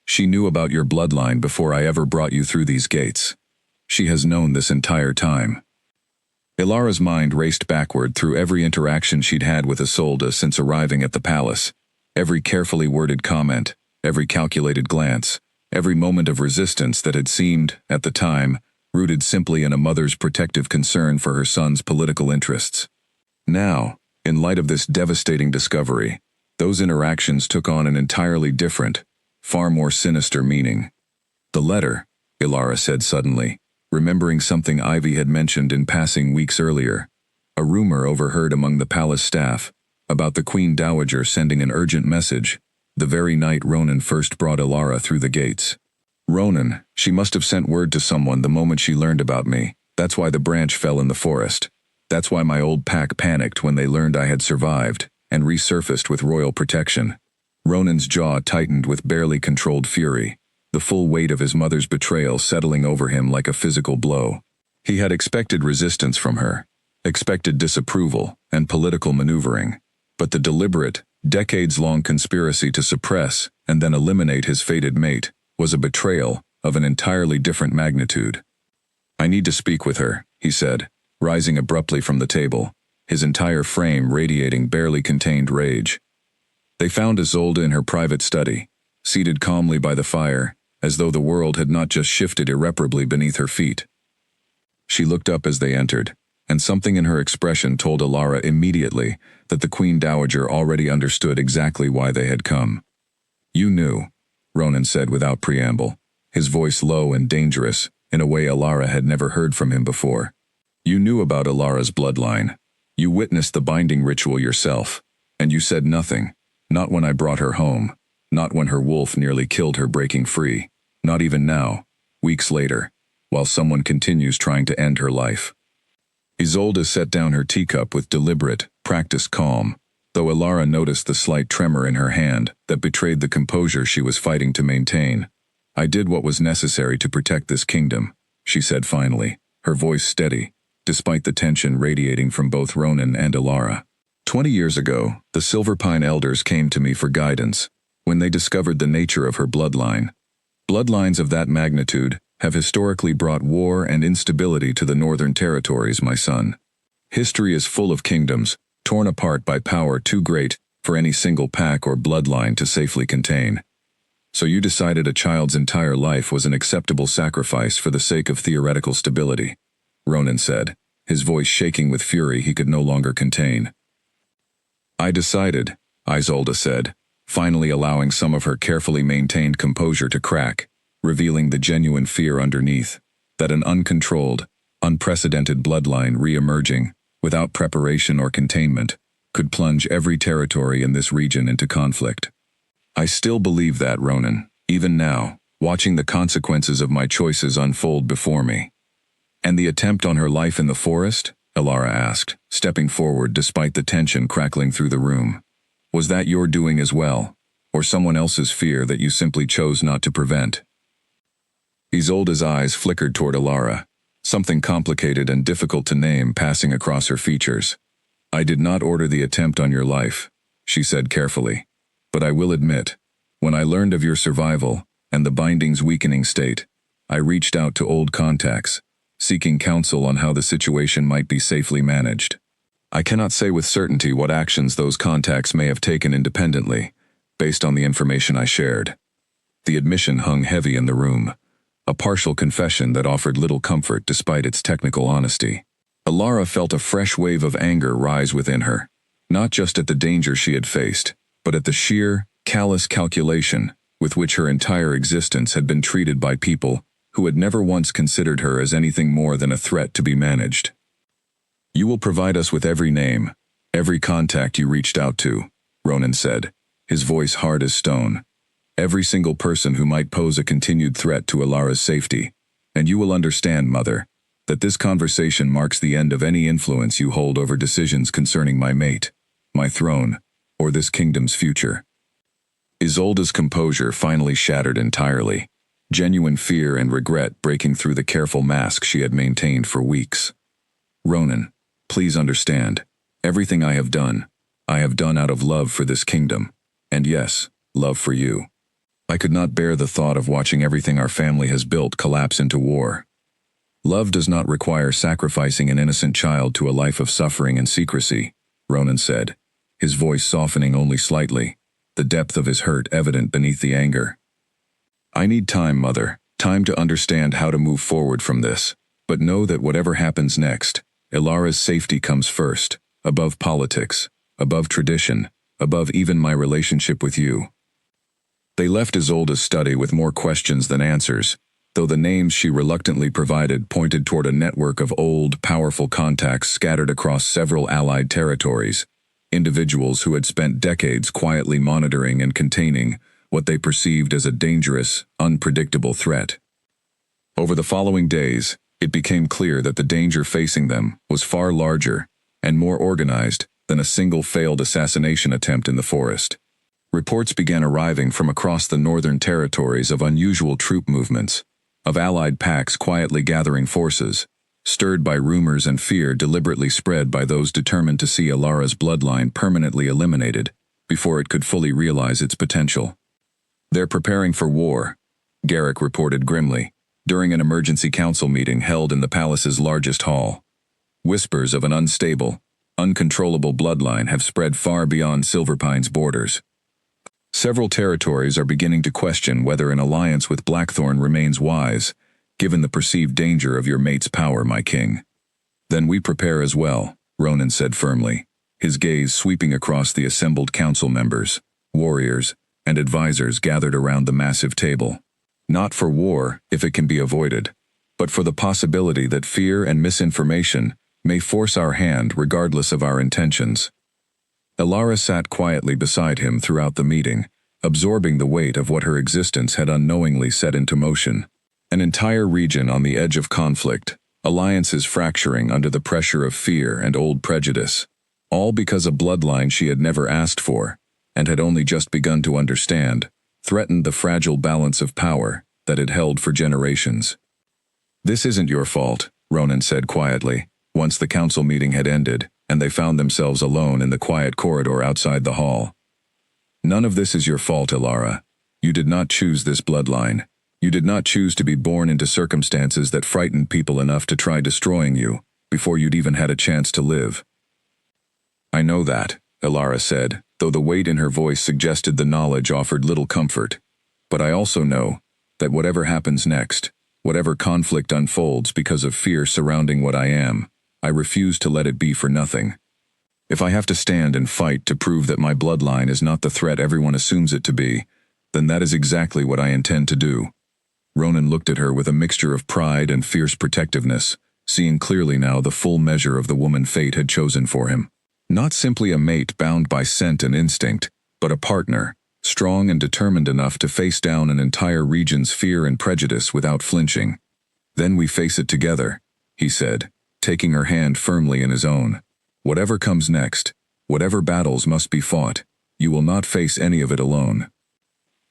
"She knew about your bloodline before I ever brought you through these gates. She has known this entire time." Ilara's mind raced backward through every interaction she'd had with Isolde since arriving at the palace, every carefully worded comment, every calculated glance, every moment of resistance that had seemed, at the time, rooted simply in a mother's protective concern for her son's political interests. Now, in light of this devastating discovery, those interactions took on an entirely different, far more sinister meaning. "The letter," Ilara said suddenly, remembering something Ivy had mentioned in passing weeks earlier, a rumor overheard among the palace staff about the Queen Dowager sending an urgent message the very night Ronan first brought Alara through the gates. "Ronan, she must have sent word to someone the moment she learned about me. That's why the branch fell in the forest. That's why my old pack panicked when they learned I had survived and resurfaced with royal protection." Ronan's jaw tightened with barely controlled fury, the full weight of his mother's betrayal settling over him like a physical blow. He had expected resistance from her, expected disapproval and political maneuvering, but the deliberate, decades-long conspiracy to suppress and then eliminate his fated mate was a betrayal of an entirely different magnitude. "I need to speak with her," he said, rising abruptly from the table, his entire frame radiating barely contained rage. They found Isolde in her private study, seated calmly by the fire, as though the world had not just shifted irreparably beneath her feet. She looked up as they entered, and something in her expression told Alara immediately that the Queen Dowager already understood exactly why they had come. "You knew," Ronan said without preamble, his voice low and dangerous, in a way Alara had never heard from him before. "You knew about Alara's bloodline. You witnessed the binding ritual yourself, and you said nothing, not when I brought her home. Not when her wolf nearly killed her breaking free, not even now, weeks later, while someone continues trying to end her life." Isolde set down her teacup with deliberate, practiced calm, though Ilara noticed the slight tremor in her hand that betrayed the composure she was fighting to maintain. "I did what was necessary to protect this kingdom," she said finally, her voice steady, despite the tension radiating from both Ronan and Ilara. 20 years ago, the Silverpine elders came to me for guidance when they discovered the nature of her bloodline. Bloodlines of that magnitude have historically brought war and instability to the northern territories, my son. History is full of kingdoms, torn apart by power too great for any single pack or bloodline to safely contain. So you decided a child's entire life was an acceptable sacrifice for the sake of theoretical stability, Ronan said, his voice shaking with fury he could no longer contain. I decided, Isolde said, finally allowing some of her carefully maintained composure to crack, revealing the genuine fear underneath, that an uncontrolled, unprecedented bloodline re-emerging, without preparation or containment, could plunge every territory in this region into conflict. I still believe that, Ronan, even now, watching the consequences of my choices unfold before me. And the attempt on her life in the forest? Ilara asked, stepping forward despite the tension crackling through the room. Was that your doing as well, or someone else's fear that you simply chose not to prevent? Isolde's eyes flickered toward Ilara, something complicated and difficult to name passing across her features. I did not order the attempt on your life, she said carefully. But I will admit, when I learned of your survival and the binding's weakening state, I reached out to old contacts, seeking counsel on how the situation might be safely managed. I cannot say with certainty what actions those contacts may have taken independently, based on the information I shared. The admission hung heavy in the room, a partial confession that offered little comfort despite its technical honesty. Ilara felt a fresh wave of anger rise within her, not just at the danger she had faced, but at the sheer, callous calculation with which her entire existence had been treated by people who had never once considered her as anything more than a threat to be managed. You will provide us with every name, every contact you reached out to, Ronan said, his voice hard as stone. Every single person who might pose a continued threat to Ilara's safety, and you will understand, Mother, that this conversation marks the end of any influence you hold over decisions concerning my mate, my throne, or this kingdom's future. Isolde's composure finally shattered entirely, genuine fear and regret breaking through the careful mask she had maintained for weeks. Ronan, please understand, everything I have done out of love for this kingdom, and yes, love for you. I could not bear the thought of watching everything our family has built collapse into war. Love does not require sacrificing an innocent child to a life of suffering and secrecy, Ronan said, his voice softening only slightly, the depth of his hurt evident beneath the anger. I need time, Mother, time to understand how to move forward from this, but know that whatever happens next, Ilara's safety comes first, above politics, above tradition, above even my relationship with you. They left Isolde's study with more questions than answers, though the names she reluctantly provided pointed toward a network of old, powerful contacts scattered across several allied territories, individuals who had spent decades quietly monitoring and containing what they perceived as a dangerous, unpredictable threat. Over the following days, it became clear that the danger facing them was far larger and more organized than a single failed assassination attempt in the forest. Reports began arriving from across the northern territories of unusual troop movements, of allied packs quietly gathering forces, stirred by rumors and fear deliberately spread by those determined to see Ilara's bloodline permanently eliminated before it could fully realize its potential. They're preparing for war, Garrick reported grimly, during an emergency council meeting held in the palace's largest hall. Whispers of an unstable, uncontrollable bloodline have spread far beyond Silverpine's borders. Several territories are beginning to question whether an alliance with Blackthorn remains wise, given the perceived danger of your mate's power, my king. Then we prepare as well, Ronan said firmly, his gaze sweeping across the assembled council members, warriors, and advisors gathered around the massive table. Not for war, if it can be avoided, but for the possibility that fear and misinformation may force our hand regardless of our intentions. Ilara sat quietly beside him throughout the meeting, absorbing the weight of what her existence had unknowingly set into motion. An entire region on the edge of conflict, alliances fracturing under the pressure of fear and old prejudice. All because a bloodline she had never asked for, and had only just begun to understand, threatened the fragile balance of power that had held for generations. "This isn't your fault," Ronan said quietly, once the council meeting had ended, and they found themselves alone in the quiet corridor outside the hall. "None of this is your fault, Ilara. You did not choose this bloodline. You did not choose to be born into circumstances that frightened people enough to try destroying you, before you'd even had a chance to live." "I know that," Ilara said, though the weight in her voice suggested the knowledge offered little comfort. "But I also know that whatever happens next, whatever conflict unfolds because of fear surrounding what I am, I refuse to let it be for nothing. If I have to stand and fight to prove that my bloodline is not the threat everyone assumes it to be, then that is exactly what I intend to do." Ronan looked at her with a mixture of pride and fierce protectiveness, seeing clearly now the full measure of the woman fate had chosen for him. Not simply a mate bound by scent and instinct, but a partner, strong and determined enough to face down an entire region's fear and prejudice without flinching. "Then we face it together," he said, taking her hand firmly in his own. "Whatever comes next, whatever battles must be fought, you will not face any of it alone."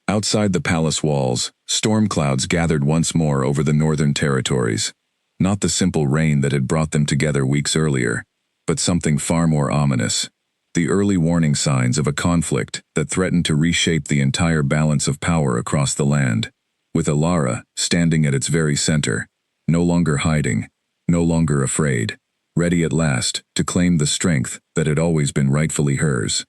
Outside the palace walls, storm clouds gathered once more over the northern territories. Not the simple rain that had brought them together weeks earlier, but something far more ominous. The early warning signs of a conflict that threatened to reshape the entire balance of power across the land, with Ilara standing at its very center, no longer hiding, no longer afraid, ready at last to claim the strength that had always been rightfully hers.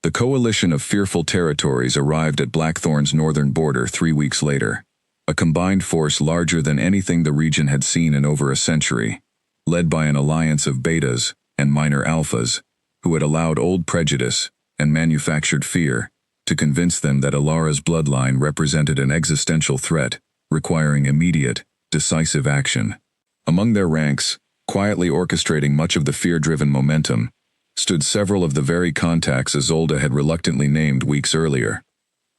The coalition of fearful territories arrived at Blackthorn's northern border 3 weeks later, a combined force larger than anything the region had seen in over a century, led by an alliance of betas and minor alphas, who had allowed old prejudice and manufactured fear to convince them that Ilara's bloodline represented an existential threat, requiring immediate, decisive action. Among their ranks, quietly orchestrating much of the fear-driven momentum, stood several of the very contacts Isolde had reluctantly named weeks earlier.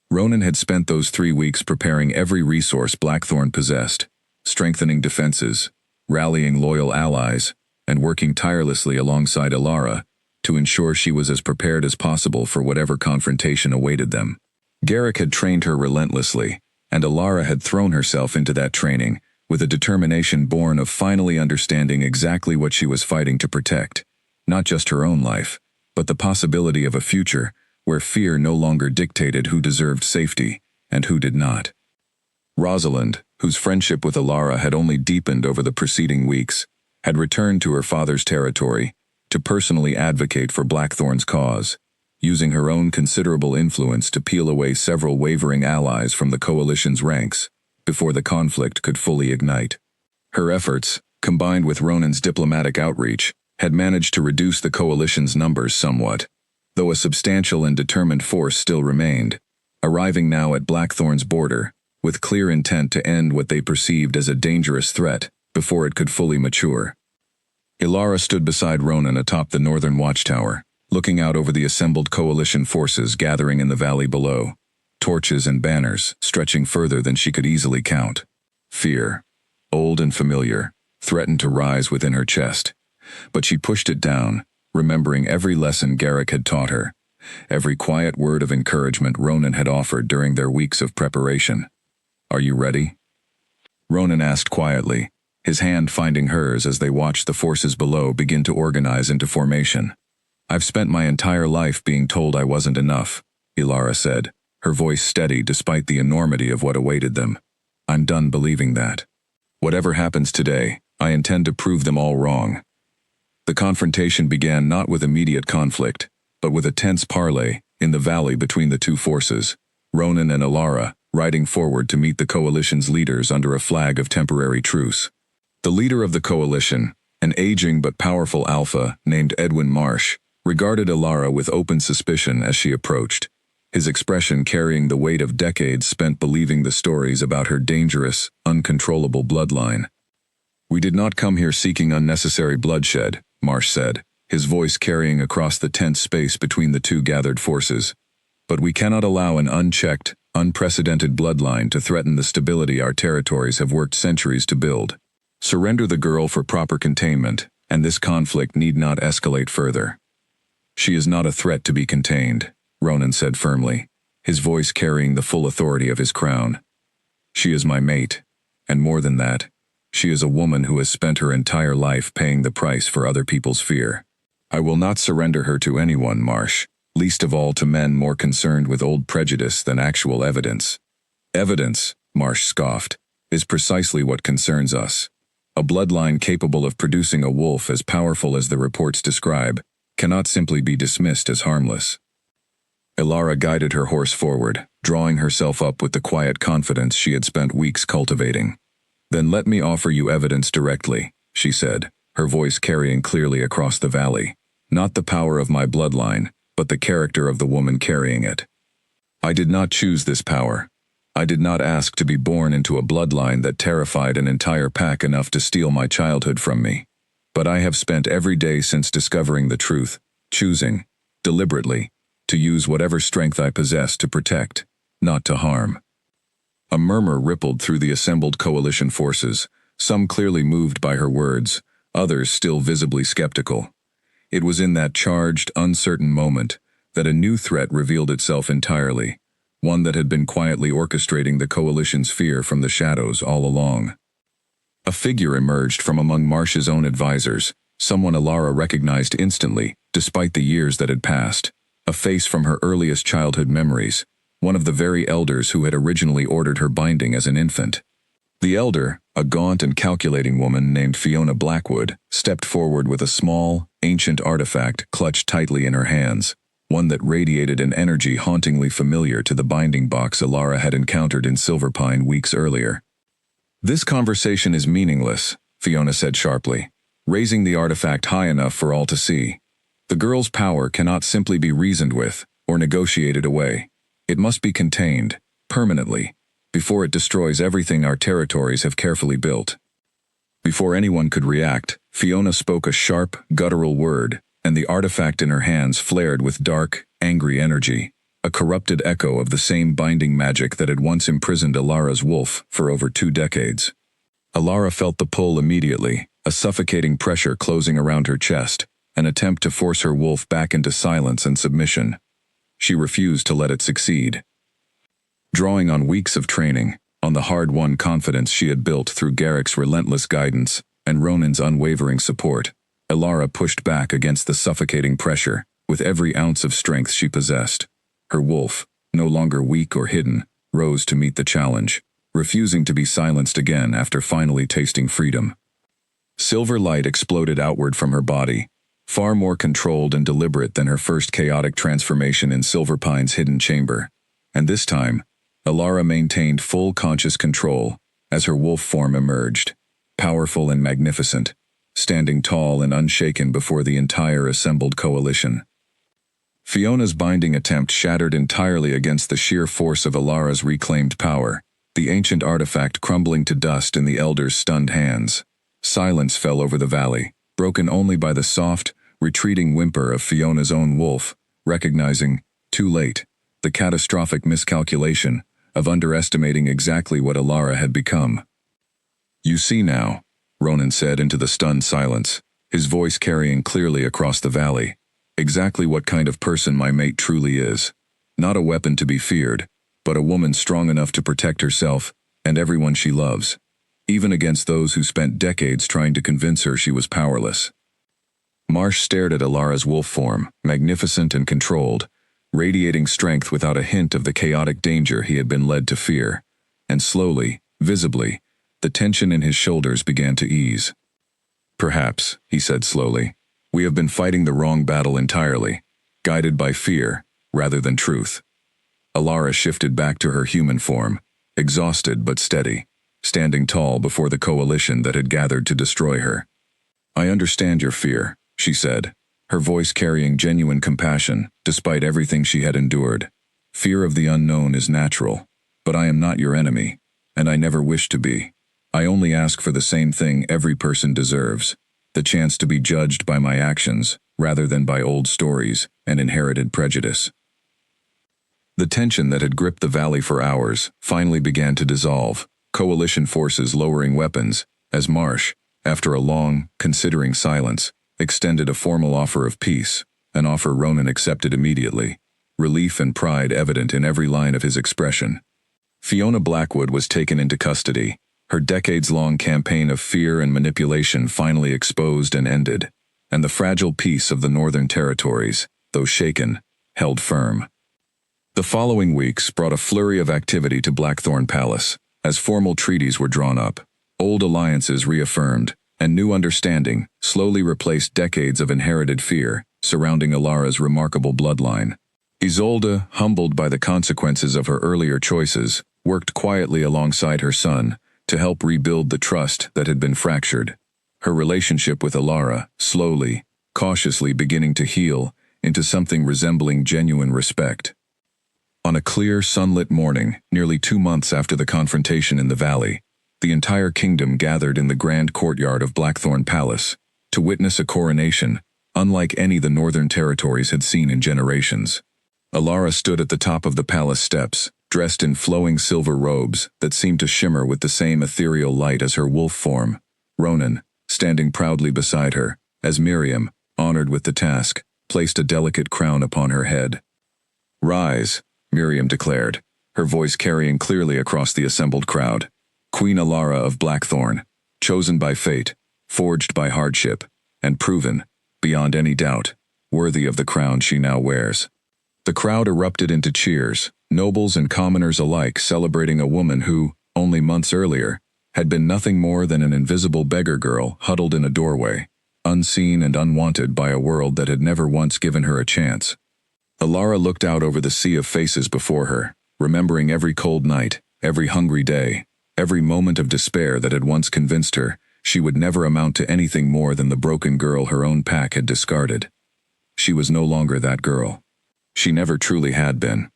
Ronan had spent those 3 weeks preparing every resource Blackthorn possessed, strengthening defenses, rallying loyal allies, and working tirelessly alongside Ilara to ensure she was as prepared as possible for whatever confrontation awaited them. Garrick had trained her relentlessly, and Ilara had thrown herself into that training with a determination born of finally understanding exactly what she was fighting to protect, not just her own life, but the possibility of a future where fear no longer dictated who deserved safety and who did not. Rosalind, whose friendship with Ilara had only deepened over the preceding weeks, had returned to her father's territory to personally advocate for Blackthorn's cause, using her own considerable influence to peel away several wavering allies from the coalition's ranks before the conflict could fully ignite. Her efforts, combined with Ronan's diplomatic outreach, had managed to reduce the coalition's numbers somewhat, though a substantial and determined force still remained, arriving now at Blackthorn's border, with clear intent to end what they perceived as a dangerous threat before it could fully mature. Ilara stood beside Ronan atop the northern watchtower, looking out over the assembled coalition forces gathering in the valley below, torches and banners stretching further than she could easily count. Fear, old and familiar, threatened to rise within her chest, but she pushed it down, remembering every lesson Garrick had taught her, every quiet word of encouragement Ronan had offered during their weeks of preparation. "Are you ready?" Ronan asked quietly, his hand finding hers as they watched the forces below begin to organize into formation. "I've spent my entire life being told I wasn't enough," Ilara said, her voice steady despite the enormity of what awaited them. "I'm done believing that. Whatever happens today, I intend to prove them all wrong." The confrontation began not with immediate conflict, but with a tense parley in the valley between the two forces, Ronan and Ilara riding forward to meet the coalition's leaders under a flag of temporary truce. The leader of the coalition, an aging but powerful alpha named Edwin Marsh, regarded Ilara with open suspicion as she approached, his expression carrying the weight of decades spent believing the stories about her dangerous, uncontrollable bloodline. "We did not come here seeking unnecessary bloodshed," Marsh said, his voice carrying across the tense space between the two gathered forces. "But we cannot allow an unchecked, unprecedented bloodline to threaten the stability our territories have worked centuries to build. Surrender the girl for proper containment, and this conflict need not escalate further." She is not a threat to be contained, Ronan said firmly, his voice carrying the full authority of his crown. She is my mate, and more than that, she is a woman who has spent her entire life paying the price for other people's fear. I will not surrender her to anyone, Marsh, least of all to men more concerned with old prejudice than actual evidence. Evidence, Marsh scoffed, is precisely what concerns us. A bloodline capable of producing a wolf as powerful as the reports describe cannot simply be dismissed as harmless. Elara guided her horse forward, drawing herself up with the quiet confidence she had spent weeks cultivating. Then let me offer you evidence directly, she said, her voice carrying clearly across the valley. Not the power of my bloodline, but the character of the woman carrying it. I did not choose this power. I did not ask to be born into a bloodline that terrified an entire pack enough to steal my childhood from me. But I have spent every day since discovering the truth, choosing, deliberately, to use whatever strength I possess to protect, not to harm. A murmur rippled through the assembled coalition forces, some clearly moved by her words, others still visibly skeptical. It was in that charged, uncertain moment that a new threat revealed itself entirely, one that had been quietly orchestrating the coalition's fear from the shadows all along. A figure emerged from among Marsh's own advisors, someone Elara recognized instantly, despite the years that had passed, a face from her earliest childhood memories, one of the very elders who had originally ordered her binding as an infant. The elder, a gaunt and calculating woman named Fiona Blackwood, stepped forward with a small, ancient artifact clutched tightly in her hands, one that radiated an energy hauntingly familiar to the binding box Elara had encountered in Silverpine weeks earlier. This conversation is meaningless, Fiona said sharply, raising the artifact high enough for all to see. The girl's power cannot simply be reasoned with or negotiated away. It must be contained, permanently, before it destroys everything our territories have carefully built. Before anyone could react, Fiona spoke a sharp, guttural word, and the artifact in her hands flared with dark, angry energy, a corrupted echo of the same binding magic that had once imprisoned Elara's wolf for over 2 decades. Elara felt the pull immediately, a suffocating pressure closing around her chest, an attempt to force her wolf back into silence and submission. She refused to let it succeed. Drawing on weeks of training, on the hard-won confidence she had built through Garrick's relentless guidance and Ronan's unwavering support, Elara pushed back against the suffocating pressure with every ounce of strength she possessed. Her wolf, no longer weak or hidden, rose to meet the challenge, refusing to be silenced again after finally tasting freedom. Silver light exploded outward from her body, far more controlled and deliberate than her first chaotic transformation in Silverpine's hidden chamber. And this time, Elara maintained full conscious control as her wolf form emerged, powerful and magnificent, standing tall and unshaken before the entire assembled coalition. Fiona's binding attempt shattered entirely against the sheer force of Elara's reclaimed power, the ancient artifact crumbling to dust in the elder's stunned hands. Silence fell over the valley, broken only by the soft, retreating whimper of Fiona's own wolf, recognizing, too late, the catastrophic miscalculation of underestimating exactly what Elara had become. "You see now," Ronan said into the stunned silence, his voice carrying clearly across the valley, "exactly what kind of person my mate truly is. Not a weapon to be feared, but a woman strong enough to protect herself and everyone she loves, even against those who spent decades trying to convince her she was powerless." Marsh stared at Elara's wolf form, magnificent and controlled, radiating strength without a hint of the chaotic danger he had been led to fear, and slowly, visibly, the tension in his shoulders began to ease. "Perhaps," he said slowly, "we have been fighting the wrong battle entirely, guided by fear rather than truth." Elara shifted back to her human form, exhausted but steady, standing tall before the coalition that had gathered to destroy her. "I understand your fear," she said, her voice carrying genuine compassion despite everything she had endured. "Fear of the unknown is natural, but I am not your enemy, and I never wish to be. I only ask for the same thing every person deserves, the chance to be judged by my actions rather than by old stories and inherited prejudice." The tension that had gripped the valley for hours finally began to dissolve, coalition forces lowering weapons, as Marsh, after a long, considering silence, extended a formal offer of peace, an offer Ronan accepted immediately, relief and pride evident in every line of his expression. Fiona Blackwood was taken into custody, her decades-long campaign of fear and manipulation finally exposed and ended, and the fragile peace of the Northern Territories, though shaken, held firm. The following weeks brought a flurry of activity to Blackthorn Palace, as formal treaties were drawn up, old alliances reaffirmed, and new understanding slowly replaced decades of inherited fear surrounding Alara's remarkable bloodline. Isolde, humbled by the consequences of her earlier choices, worked quietly alongside her son to help rebuild the trust that had been fractured. Her relationship with Alara, slowly, cautiously beginning to heal into something resembling genuine respect. On a clear, sunlit morning, nearly 2 months after the confrontation in the valley, the entire kingdom gathered in the grand courtyard of Blackthorn Palace to witness a coronation unlike any the Northern Territories had seen in generations. Alara stood at the top of the palace steps, dressed in flowing silver robes that seemed to shimmer with the same ethereal light as her wolf form. Ronan, standing proudly beside her, as Miriam, honored with the task, placed a delicate crown upon her head. "Rise," Miriam declared, her voice carrying clearly across the assembled crowd. "Queen Alara of Blackthorn, chosen by fate, forged by hardship, and proven, beyond any doubt, worthy of the crown she now wears." The crowd erupted into cheers, nobles and commoners alike celebrating a woman who, only months earlier, had been nothing more than an invisible beggar girl huddled in a doorway, unseen and unwanted by a world that had never once given her a chance. Alara looked out over the sea of faces before her, remembering every cold night, every hungry day, every moment of despair that had once convinced her she would never amount to anything more than the broken girl her own pack had discarded. She was no longer that girl. She never truly had been.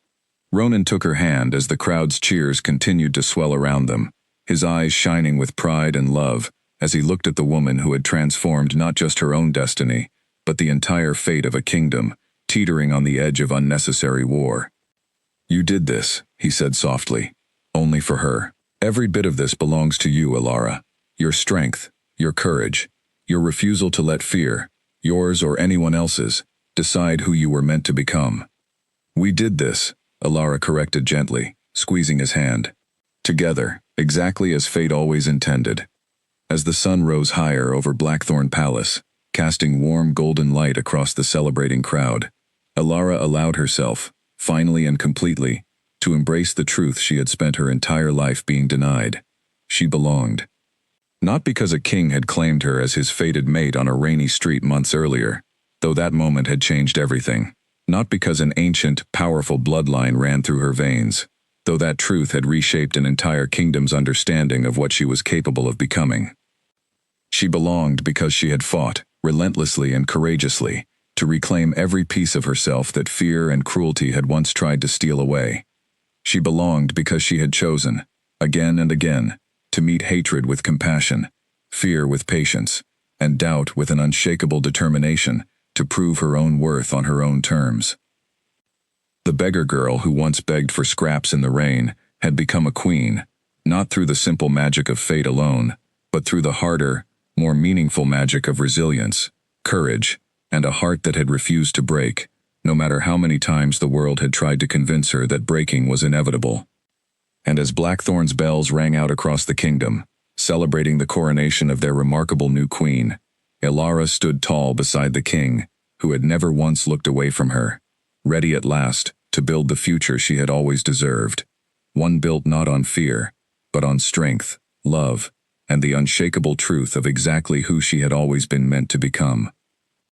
Ronan took her hand as the crowd's cheers continued to swell around them, his eyes shining with pride and love as he looked at the woman who had transformed not just her own destiny, but the entire fate of a kingdom, teetering on the edge of unnecessary war. "You did this," he said softly, "only for her. Every bit of this belongs to you, Alara. Your strength, your courage, your refusal to let fear, yours or anyone else's, decide who you were meant to become." "We did this," Alara corrected gently, squeezing his hand. "Together, exactly as fate always intended." As the sun rose higher over Blackthorn Palace, casting warm golden light across the celebrating crowd, Alara allowed herself, finally and completely, to embrace the truth she had spent her entire life being denied. She belonged. Not because a king had claimed her as his fated mate on a rainy street months earlier, though that moment had changed everything. Not because an ancient, powerful bloodline ran through her veins, though that truth had reshaped an entire kingdom's understanding of what she was capable of becoming. She belonged because she had fought, relentlessly and courageously, to reclaim every piece of herself that fear and cruelty had once tried to steal away. She belonged because she had chosen, again and again, to meet hatred with compassion, fear with patience, and doubt with an unshakable determination to prove her own worth on her own terms. The beggar girl who once begged for scraps in the rain had become a queen, not through the simple magic of fate alone, but through the harder, more meaningful magic of resilience, courage, and a heart that had refused to break, no matter how many times the world had tried to convince her that breaking was inevitable. And as Blackthorn's bells rang out across the kingdom, celebrating the coronation of their remarkable new queen, Alara stood tall beside the king, who had never once looked away from her, ready at last to build the future she had always deserved, one built not on fear, but on strength, love, and the unshakable truth of exactly who she had always been meant to become.